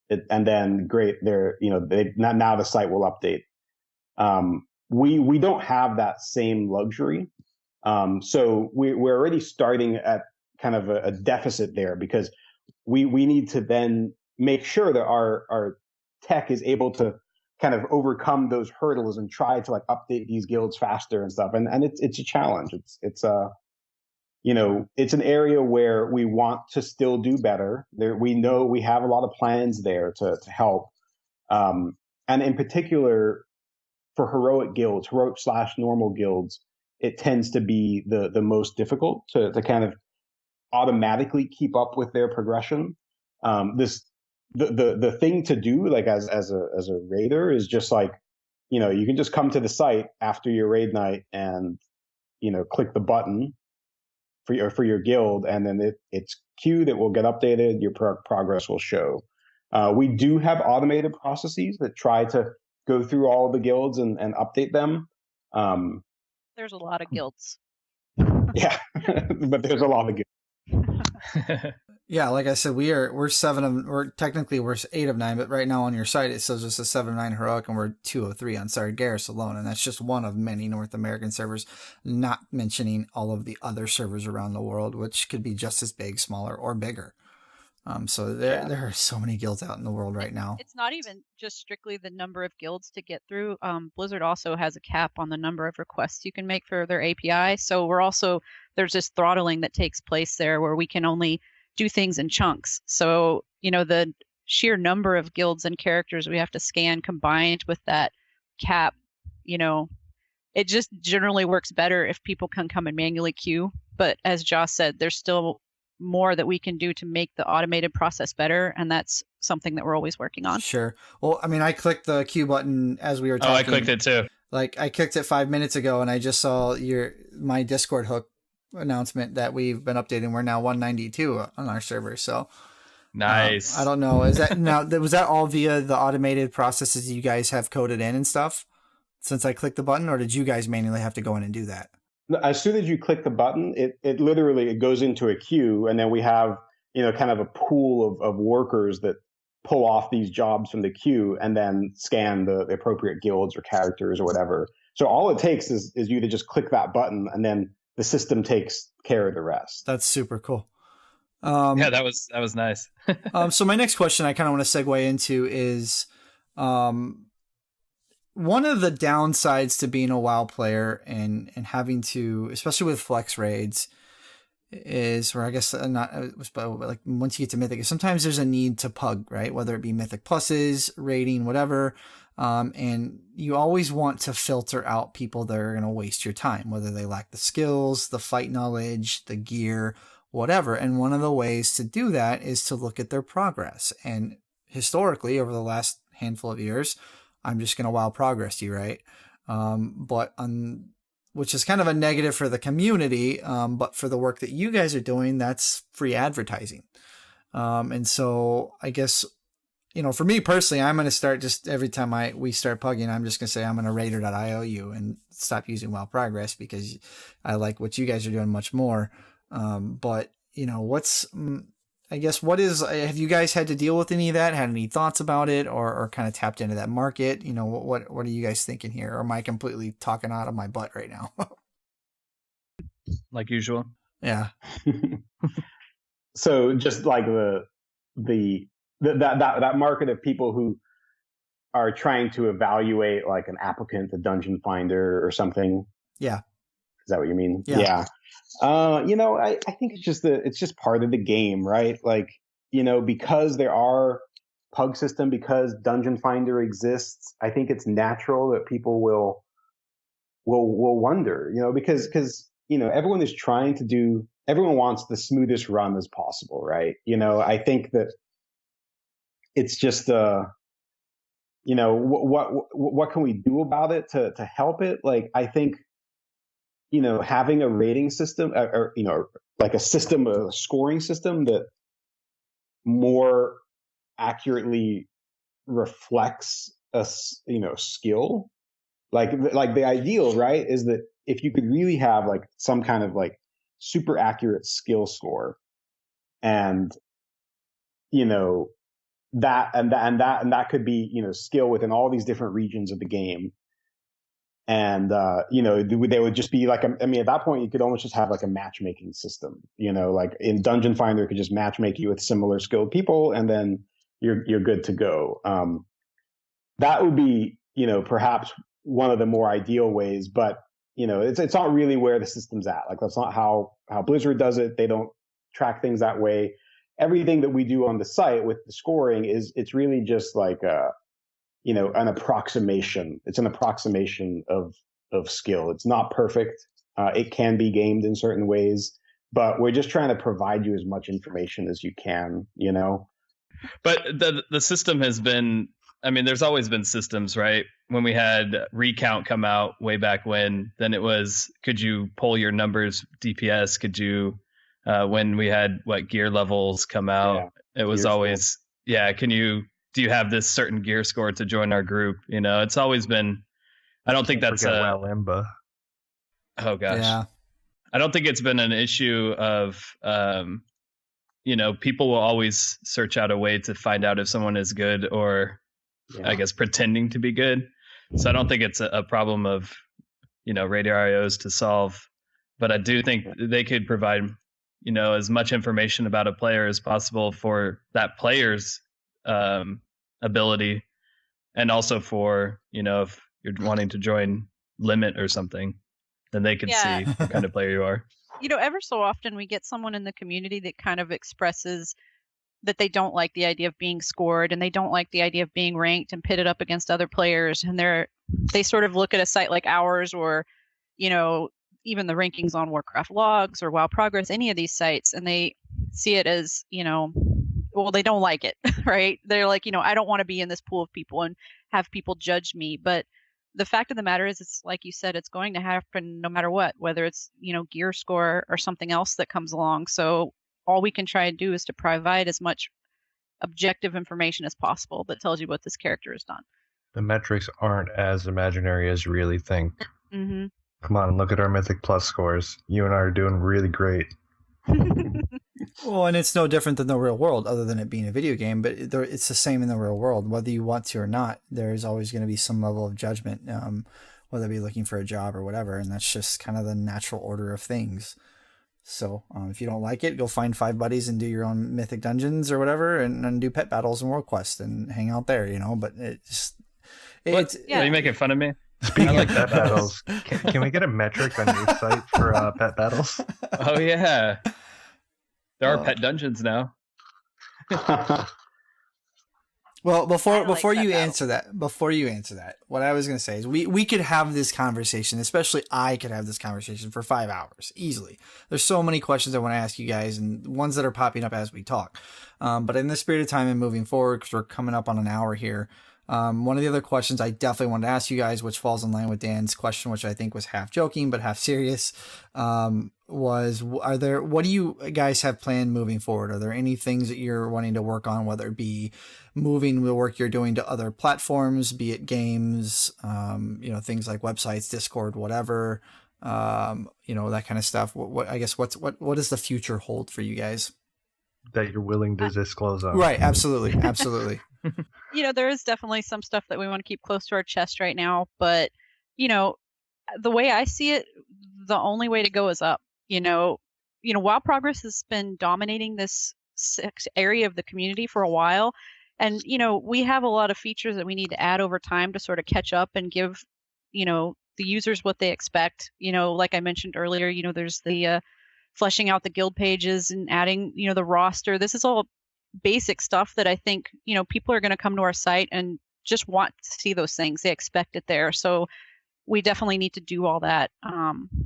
and then great, now the site will update. We don't have that same luxury, so we're already starting at kind of a deficit there because we need to then make sure that our tech is able to kind of overcome those hurdles and try to like update these guilds faster and stuff. And it's a challenge. It's an area where we want to still do better. We know we have a lot of plans there to help. And in particular for heroic guilds, heroic/normal guilds, it tends to be the most difficult to kind of automatically keep up with their progression. The thing to do, like as a raider, is just like, you can just come to the site after your raid night and click the button for your guild, and then it's queued. It will get updated. Your progress will show. We do have automated processes that try to go through all the guilds and update them. There's a lot of guilds. Yeah, but there's a lot of guilds. Yeah, like I said, we're 8 of 9, but right now on your site it says just a 7 of 9 heroic, and we're 203 on Sargeras alone, and that's just one of many North American servers, not mentioning all of the other servers around the world, which could be just as big, smaller, or bigger. So there are so many guilds out in the world right now. It's not even just strictly the number of guilds to get through. Blizzard also has a cap on the number of requests you can make for their API. So there's this throttling that takes place there where we can only do things in chunks. So, the sheer number of guilds and characters we have to scan combined with that cap, it just generally works better if people can come and manually queue. But as Josh said, there's still more that we can do to make the automated process better, and that's something that we're always working on. Sure. Well, I mean, I clicked the queue button as we were talking. Oh, I clicked it too. Like, I clicked it 5 minutes ago, and I just saw my Discord hook announcement that we've been updating. We're now 192 on our server. So nice. I don't know. Is that now? Was that all via the automated processes you guys have coded in and stuff? Since I clicked the button, or did you guys manually have to go in and do that? As soon as you click the button, it literally goes into a queue, and then we have kind of a pool of workers that pull off these jobs from the queue and then scan the appropriate guilds or characters or whatever. So all it takes is you to just click that button, and then the system takes care of the rest. That's super cool. Yeah, that was nice. So my next question I kind of want to segue into is, one of the downsides to being a WoW player and having to, especially with flex raids, is, or I guess not, but like once you get to Mythic, sometimes there's a need to pug, right? Whether it be Mythic pluses, rating, whatever. And you always want to filter out people that are going to waste your time, whether they lack the skills, the fight knowledge, the gear, whatever. And one of the ways to do that is to look at their progress. And historically, over the last handful of years, I'm just going to WoW progress you, right? Which is kind of a negative for the community, but for the work that you guys are doing, that's free advertising. And so I guess, for me personally, I'm going to start just every time we start pugging, I'm just going to say I'm going to Raider.io you and stop using WoW progress because I like what you guys are doing much more. But have you guys had to deal with any of that? Had any thoughts about it or kind of tapped into that market? What are you guys thinking here? Or am I completely talking out of my butt right now? Like usual. Yeah. So just like that market of people who are trying to evaluate like an applicant to Dungeon Finder or something. Yeah. Is that what you mean? Yeah. I think it's just part of the game, right? Like, because there are pug system, because Dungeon Finder exists, I think it's natural that people will wonder, because everyone is everyone wants the smoothest run as possible, right? I think that it's just what can we do about it to help it? Like, I think having a rating system or like a scoring system that more accurately reflects a skill, like the ideal, right, is that if you could really have like some kind of like super accurate skill score, and that could be skill within all these different regions of the game. And, they would just be like, at that point, you could almost just have like a matchmaking system, like in Dungeon Finder, it could just matchmake you with similar skilled people, and then you're good to go. That would be, perhaps one of the more ideal ways, but, it's not really where the system's at. Like, that's not how Blizzard does it. They don't track things that way. Everything that we do on the site with the scoring it's really just like, an approximation. It's an approximation of skill. It's not perfect. It can be gamed in certain ways, but we're just trying to provide you as much information as you can, But the system has been, there's always been systems, right? When we had Recount come out way back when, then it was, could you pull your numbers DPS? Could you, when we had gear levels come out, it was gear always, score. Do you have this certain gear score to join our group? It's always been, I don't think that's Limba. Oh gosh. Yeah. I don't think it's been an issue of, people will always search out a way to find out if someone is good or I guess pretending to be good. So I don't think it's a problem of, radio RIOs to solve, but I do think they could provide, as much information about a player as possible for that player's ability, and also for if you're wanting to join Limit or something, then they could see what kind of player you are. Ever so often we get someone in the community that kind of expresses that they don't like the idea of being scored, and they don't like the idea of being ranked and pitted up against other players. And they sort of look at a site like ours, or, you know, even the rankings on Warcraft Logs or WoW Progress, any of these sites, and they see it as, you know, well, they don't like it, right? They're like, you know, I don't want to be in this pool of people and have people judge me. But the fact of the matter is, it's like you said, it's going to happen no matter what, whether it's, you know, gear score or something else that comes along. So all we can try and do is to provide as much objective information as possible that tells you what this character has done. The metrics aren't as imaginary as you really think. Mm-hmm. Come on, look at our Mythic Plus scores. You and I are doing really great. Well, and it's no different than the real world, other than it being a video game, but it's the same in the real world. Whether you want to or not, there's always going to be some level of judgment, whether it be looking for a job or whatever, and that's just kind of the natural order of things. So if you don't like it, go find 5 buddies and do your own mythic dungeons or whatever, and do pet battles and world quests and hang out there, you know. But it's Are you making fun of me? Speaking of pet battles, can we get a metric on your site for pet battles? Oh yeah, there are pet dungeons now. Well, before you answer that, what I was going to say is we could have this conversation, especially I could have this conversation for 5 hours easily. There's so many questions I want to ask you guys, and ones that are popping up as we talk. But in the spirit of time and moving forward, because we're coming up on an hour here, one of the other questions I definitely wanted to ask you guys, which falls in line with Dan's question, which I think was half joking but half serious, was what do you guys have planned moving forward? Are there any things that you're wanting to work on, whether it be moving the work you're doing to other platforms, be it games, things like websites, Discord, whatever, that kind of stuff? What does the future hold for you guys that you're willing to disclose on? Right. Absolutely. There is definitely some stuff that we want to keep close to our chest right now, but the way I see it, the only way to go is up. WoW Progress has been dominating this area of the community for a while, and we have a lot of features that we need to add over time to sort of catch up and give the users what they expect. Like I mentioned earlier, there's the fleshing out the guild pages and adding the roster. This is all basic stuff that I think people are going to come to our site and just want to see those things. They expect it there, so we definitely need to do all that.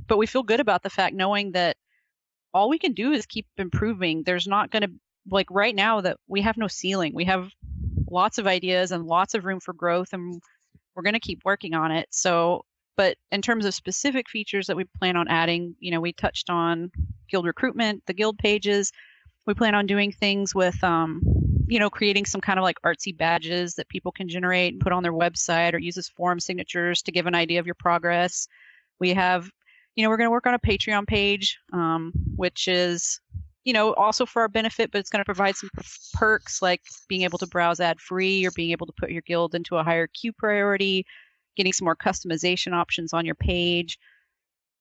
But we feel good about the fact, knowing that all we can do is keep improving. There's not going to, like right now, that we have no ceiling. We have lots of ideas and lots of room for growth, and we're going to keep working on it. So, but in terms of specific features that we plan on adding, we touched on guild recruitment, the guild pages. We plan on doing things with, creating some kind of like artsy badges that people can generate and put on their website, or use as forum signatures to give an idea of your progress. We have, we're going to work on a Patreon page, which is, also for our benefit, but it's going to provide some perks like being able to browse ad-free, or being able to put your guild into a higher queue priority, getting some more customization options on your page.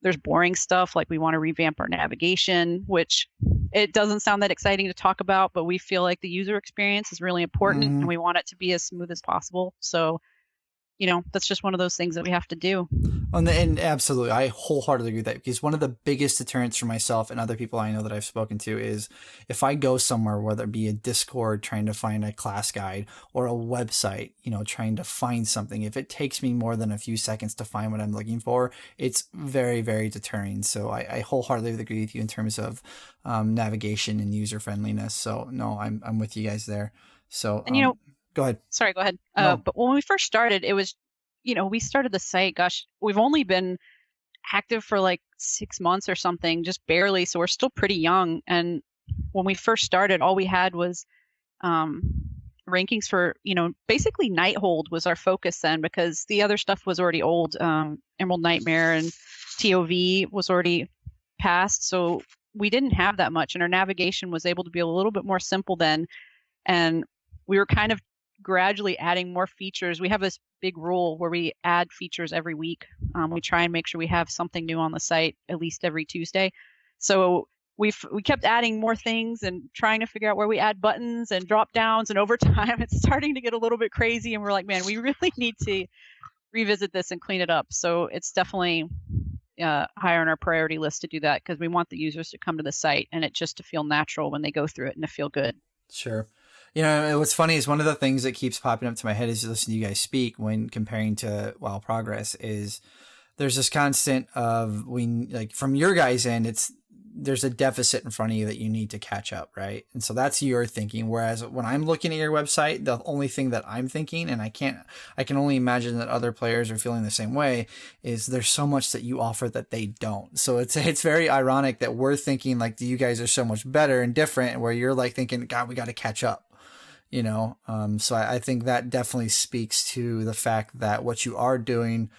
There's boring stuff like we want to revamp our navigation, which it doesn't sound that exciting to talk about, but we feel like the user experience is really important, and we want it to be as smooth as possible. So, that's just one of those things that we have to do. And absolutely, I wholeheartedly agree with that, because one of the biggest deterrents for myself and other people I know that I've spoken to is if I go somewhere, whether it be a Discord trying to find a class guide, or a website, trying to find something, if it takes me more than a few seconds to find what I'm looking for, it's very, very deterring. So I wholeheartedly agree with you in terms of navigation and user friendliness. So no, I'm with you guys there. So and go ahead. Sorry, go ahead. No. But when we first started, it was, we started the site, gosh, we've only been active for like 6 months or something, just barely. So we're still pretty young. And when we first started, all we had was rankings for, basically Nighthold was our focus then, because the other stuff was already old. Emerald Nightmare and TOV was already past. So we didn't have that much. And our navigation was able to be a little bit more simple then. And we were kind of gradually adding more features. We have this big rule where we add features every week. We try and make sure we have something new on the site at least every Tuesday. So we kept adding more things and trying to figure out where we add buttons and drop downs. And over time, it's starting to get a little bit crazy. And we're like, man, we really need to revisit this and clean it up. So it's definitely higher on our priority list to do that, because we want the users to come to the site and it just to feel natural when they go through it and to feel good. Sure. What's funny is one of the things that keeps popping up to my head as you listen to you guys speak when comparing to WoW Progress is there's this constant of from your guys' end, there's a deficit in front of you that you need to catch up, right? And so that's your thinking. Whereas when I'm looking at your website, the only thing that I'm thinking, and I can only imagine that other players are feeling the same way, is there's so much that you offer that they don't. So it's very ironic that we're thinking like you guys are so much better and different, where you're like thinking, God, we got to catch up. So I think that definitely speaks to the fact that what you are doing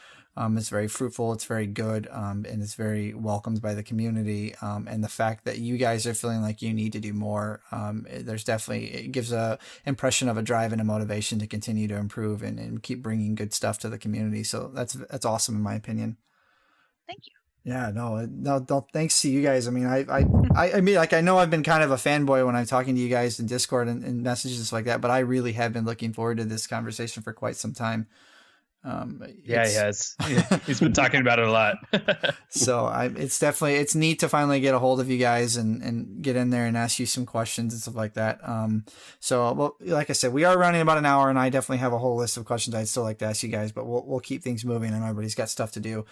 is very fruitful. It's very good. And it's very welcomed by the community. And the fact that you guys are feeling like you need to do more, it gives a impression of a drive and a motivation to continue to improve and keep bringing good stuff to the community. So that's awesome in my opinion. Thank you. Yeah, no, thanks to you guys. I mean, I mean, like, I know I've been kind of a fanboy when I'm talking to you guys in Discord and messages and stuff like that, but I really have been looking forward to this conversation for quite some time. He's been talking about it a lot. So it's neat to finally get a hold of you guys and get in there and ask you some questions and stuff like that. Well, like I said, we are running about an hour, and I definitely have a whole list of questions I'd still like to ask you guys, but we'll keep things moving, and everybody's got stuff to do.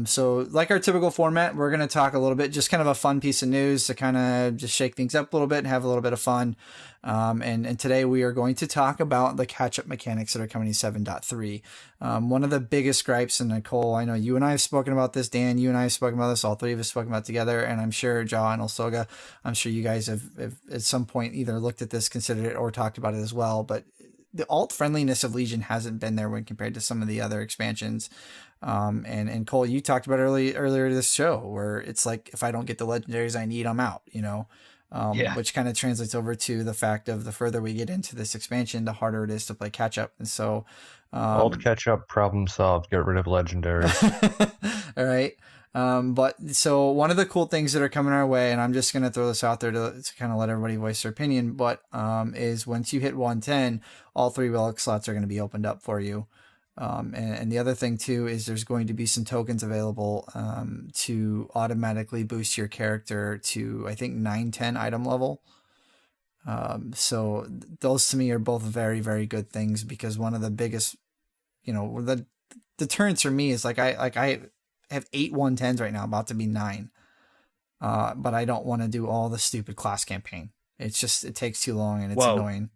So like our typical format, we're going to talk a little bit, just kind of a fun piece of news to kind of just shake things up a little bit and have a little bit of fun. And today we are going to talk about the catch-up mechanics that are coming to 7.3. One of the biggest gripes, and Nicole, I know you and I have spoken about this, Dan, you and I have spoken about this, all three of us spoken about it together, and I'm sure Jaw and Olsoga, I'm sure you guys have at some point either looked at this, considered it, or talked about it as well, but the alt friendliness of Legion hasn't been there when compared to some of the other expansions. And Cole, you talked about earlier this show, where it's like, if I don't get the legendaries I need, I'm out, which kind of translates over to the fact of the further we get into this expansion, the harder it is to play catch up. And so, alt catch up, problem solved. Get rid of legendaries. All right. But so one of the cool things that are coming our way, and I'm just going to throw this out there to kind of let everybody voice their opinion, but is once you hit 110, all 3 relic slots are going to be opened up for you. And the other thing too is there's going to be some tokens available to automatically boost your character to, I think, 9-10 item level. So those to me are both very, very good things, because one of the biggest, the deterrence for me is I have 8 110s right now, about to be 9. But I don't want to do all the stupid class campaign. It takes too long and it's annoying.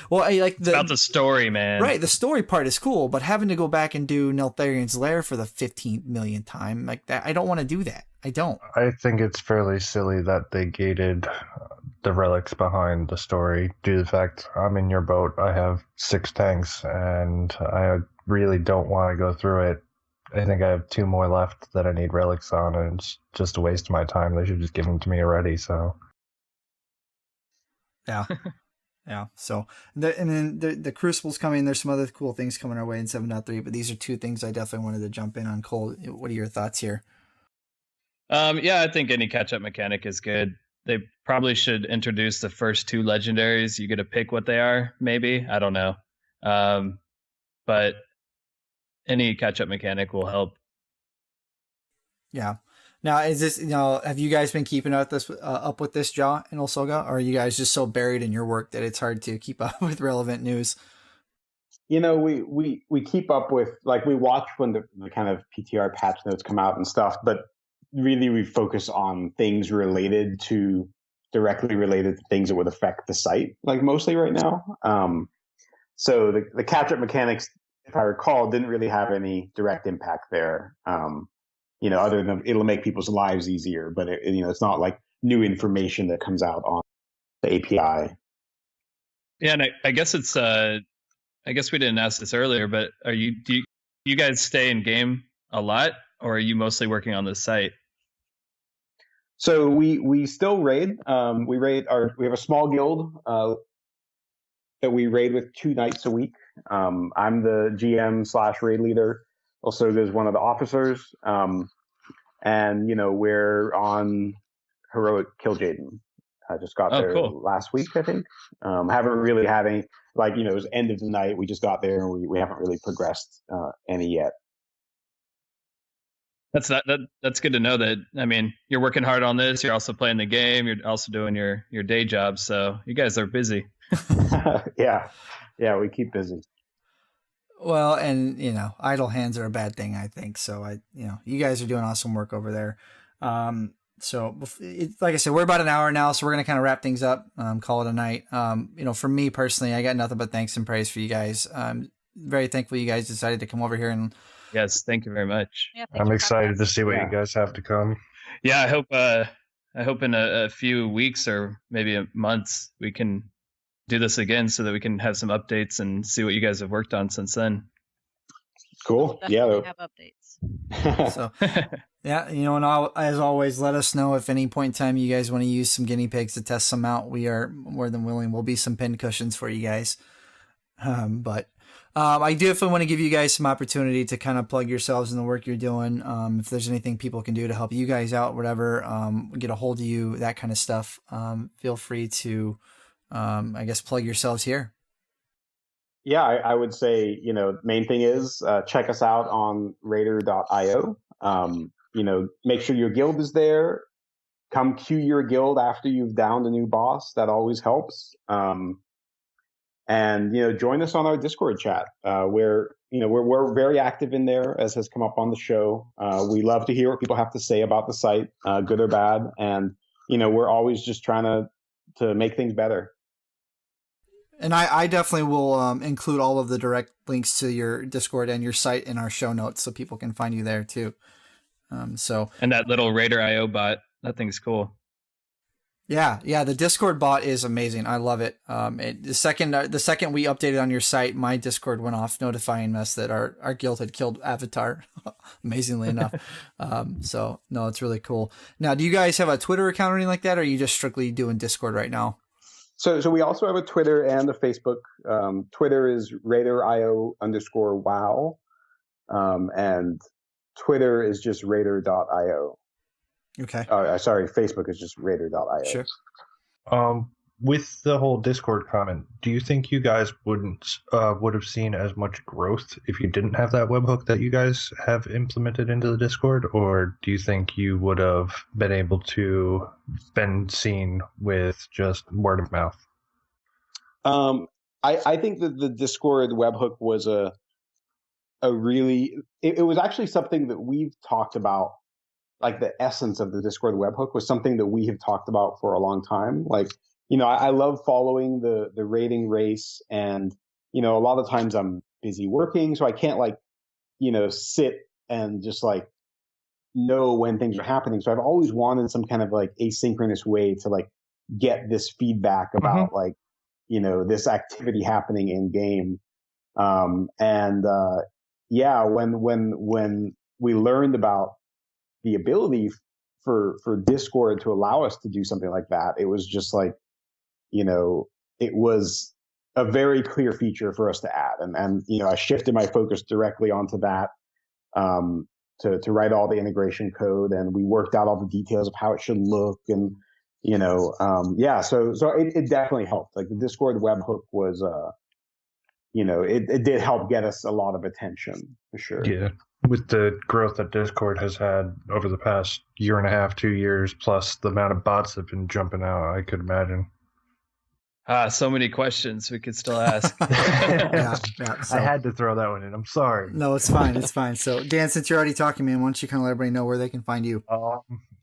Well, it's about the story, man. Right, the story part is cool, but having to go back and do Neltharian's Lair for the 15th millionth time, like that, I don't want to do that. I don't. I think it's fairly silly that they gated the relics behind the story due to the fact I'm in your boat. I have 6 tanks, and I really don't want to go through it. I think I have 2 more left that I need relics on, and it's just a waste of my time. They should just give them to me already. So, yeah. Yeah, so and then the Crucible's coming. There's some other cool things coming our way in 7.3, but these are 2 things I definitely wanted to jump in on. Cole, what are your thoughts here? I think any catch-up mechanic is good. They probably should introduce the first 2 legendaries. You get to pick what they are, maybe. I don't know. But any catch-up mechanic will help. Yeah. Now, is this, have you guys been keeping up with this, Jaw and Olsoga, or are you guys just so buried in your work that it's hard to keep up with relevant news? We keep up with, like, we watch when the kind of PTR patch notes come out and stuff, but really we focus on things directly related to things that would affect the site, like, mostly right now. So the catch-up mechanics, if I recall, didn't really have any direct impact there. Other than it'll make people's lives easier, but it's not like new information that comes out on the API. Yeah, and I guess it's I guess we didn't ask this earlier, but do you guys stay in game a lot, or are you mostly working on the site? So we still raid. We have a small guild that we raid with 2 nights a week. I'm the GM / raid leader. Also, there's one of the officers, and we're on heroic Kill Jaden. I just got there last week, I think. Haven't really had any, it was end of the night. We just got there, and we haven't really progressed any yet. That's good to know that. I mean, you're working hard on this. You're also playing the game. You're also doing your day job. So you guys are busy. Yeah, we keep busy. Well, and idle hands are a bad thing, I think. So you guys are doing awesome work over there. So like I said, we're about an hour now, so we're gonna kind of wrap things up, call it a night. For me personally, I got nothing but thanks and praise for you guys. I'm very thankful you guys decided to come over here and. Yes, thank you very much. Yeah, I'm excited to see what you guys have to come. Yeah, I hope in a few weeks or maybe months we can do this again so that we can have some updates and see what you guys have worked on since then. Cool. We'll have updates. So, yeah, and as always, let us know if any point in time you guys want to use some guinea pigs to test some out. We are more than willing. We'll be some pin cushions for you guys. But I definitely want to give you guys some opportunity to kind of plug yourselves in the work you're doing. If there's anything people can do to help you guys out, whatever, get a hold of you, that kind of stuff. Feel free to, I guess, plug yourselves here. Yeah, I would say, main thing is check us out on raider.io. Make sure your guild is there. Come queue your guild after you've downed a new boss. That always helps. And join us on our Discord chat. We're very active in there, as has come up on the show. We love to hear what people have to say about the site, good or bad, and we're always just trying to make things better. And I definitely will include all of the direct links to your Discord and your site in our show notes, so people can find you there too. And that little Raider.io bot, that thing's cool. Yeah, the Discord bot is amazing. I love it. The second we updated on your site, my Discord went off notifying us that our guild had killed Avatar, amazingly enough. So no, it's really cool. Now, do you guys have a Twitter account or anything like that, or are you just strictly doing Discord right now? So we also have a Twitter and a Facebook. Twitter is raider.io_wow. And Twitter is just raider.io. Okay. Sorry, Facebook is just raider.io. Sure. With the whole Discord comment, do you think you guys would have seen as much growth if you didn't have that webhook that you guys have implemented into the Discord, or do you think you would have been able to been seen with just word of mouth? I think that the Discord webhook was it was actually something that we've talked about. Like the essence of the Discord webhook was something that we have talked about for a long time. Like, I love following the rating race, and, a lot of times I'm busy working, so I can't sit and just know when things are happening. So I've always wanted some kind of asynchronous way to get this feedback about this activity happening in game. When we learned about the ability for Discord to allow us to do something like that, it was just it was a very clear feature for us to add. And I shifted my focus directly onto that to write all the integration code, and we worked out all the details of how it should look. And, so it definitely helped. Like the Discord webhook was, it did help get us a lot of attention for sure. Yeah. With the growth that Discord has had over the past year and a half, 2 years, plus the amount of bots that have been jumping out, I could imagine. So many questions we could still ask. So, I had to throw that one in. I'm sorry. No, it's fine. It's fine. So, Dan, since you're already talking, man, why don't you kind of let everybody know where they can find you?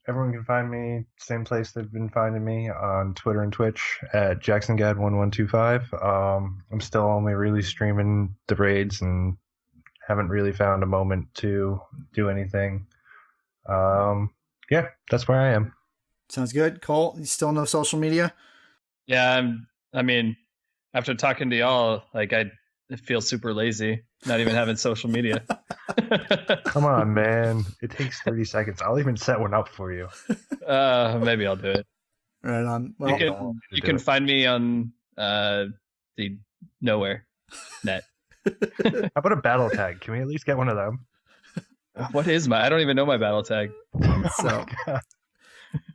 Everyone can find me same place they've been finding me on Twitter and Twitch at JacksonGad1125. I'm still only really streaming the raids and haven't really found a moment to do anything. That's where I am. Sounds good. Cole, you still no social media? Yeah, after talking to y'all, I feel super lazy, not even having social media. Come on, man. It takes 30 seconds. I'll even set one up for you. Maybe I'll do it. Right on. Well, you can find me on the nowhere net. How about a battle tag? Can we at least get one of them? What is I don't even know my battle tag. So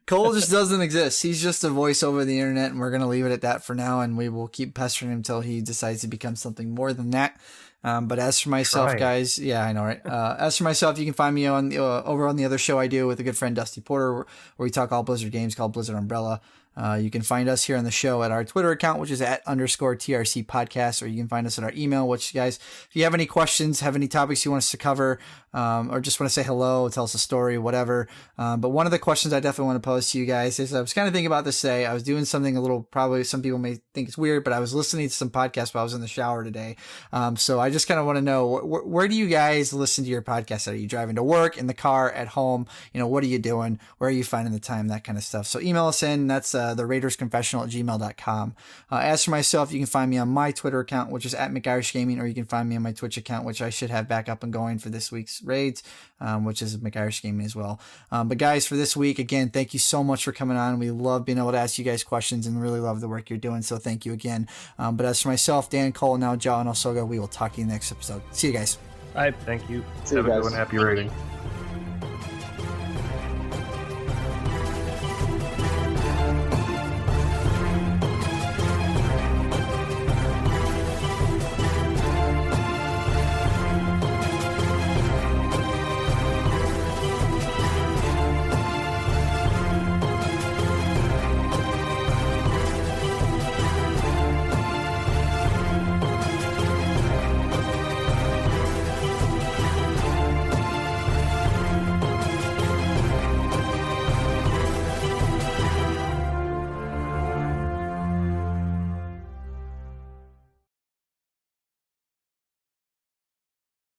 Cole just doesn't exist. He's just a voice over the internet, and we're going to leave it at that for now, and we will keep pestering him until he decides to become something more than that. But as for myself, guys, yeah, I know, right? As for myself, you can find me on over on the other show I do with a good friend Dusty Porter, where we talk all Blizzard games called Blizzard Umbrella. You can find us here on the show at our Twitter account, which is @_TRC podcast, or you can find us at our email, which, guys, if you have any questions, have any topics you want us to cover, or just want to say hello, tell us a story, whatever. But one of the questions I definitely want to pose to you guys is, I was kind of thinking about this today. I was doing something a little, probably some people may think it's weird, but I was listening to some podcasts while I was in the shower today. So I just kind of want to know, where do you guys listen to your podcast? Are you driving to work, in the car, at home? What are you doing? Where are you finding the time? That kind of stuff. So email us in. That's the RaidersConfessional@gmail.com. As for myself, you can find me on my Twitter account, which is @McIrishGaming, or you can find me on my Twitch account, which I should have back up and going for this week's raids, which is McIrishGaming as well. But guys, for this week, again, thank you so much for coming on. We love being able to ask you guys questions and really love the work you're doing. So thank you again. But as for myself, Dan Cole, now Jaw and Osoga, we will talk to you next episode. See you guys. Bye. Thank you. See you Have a guys. good one. Happy rating.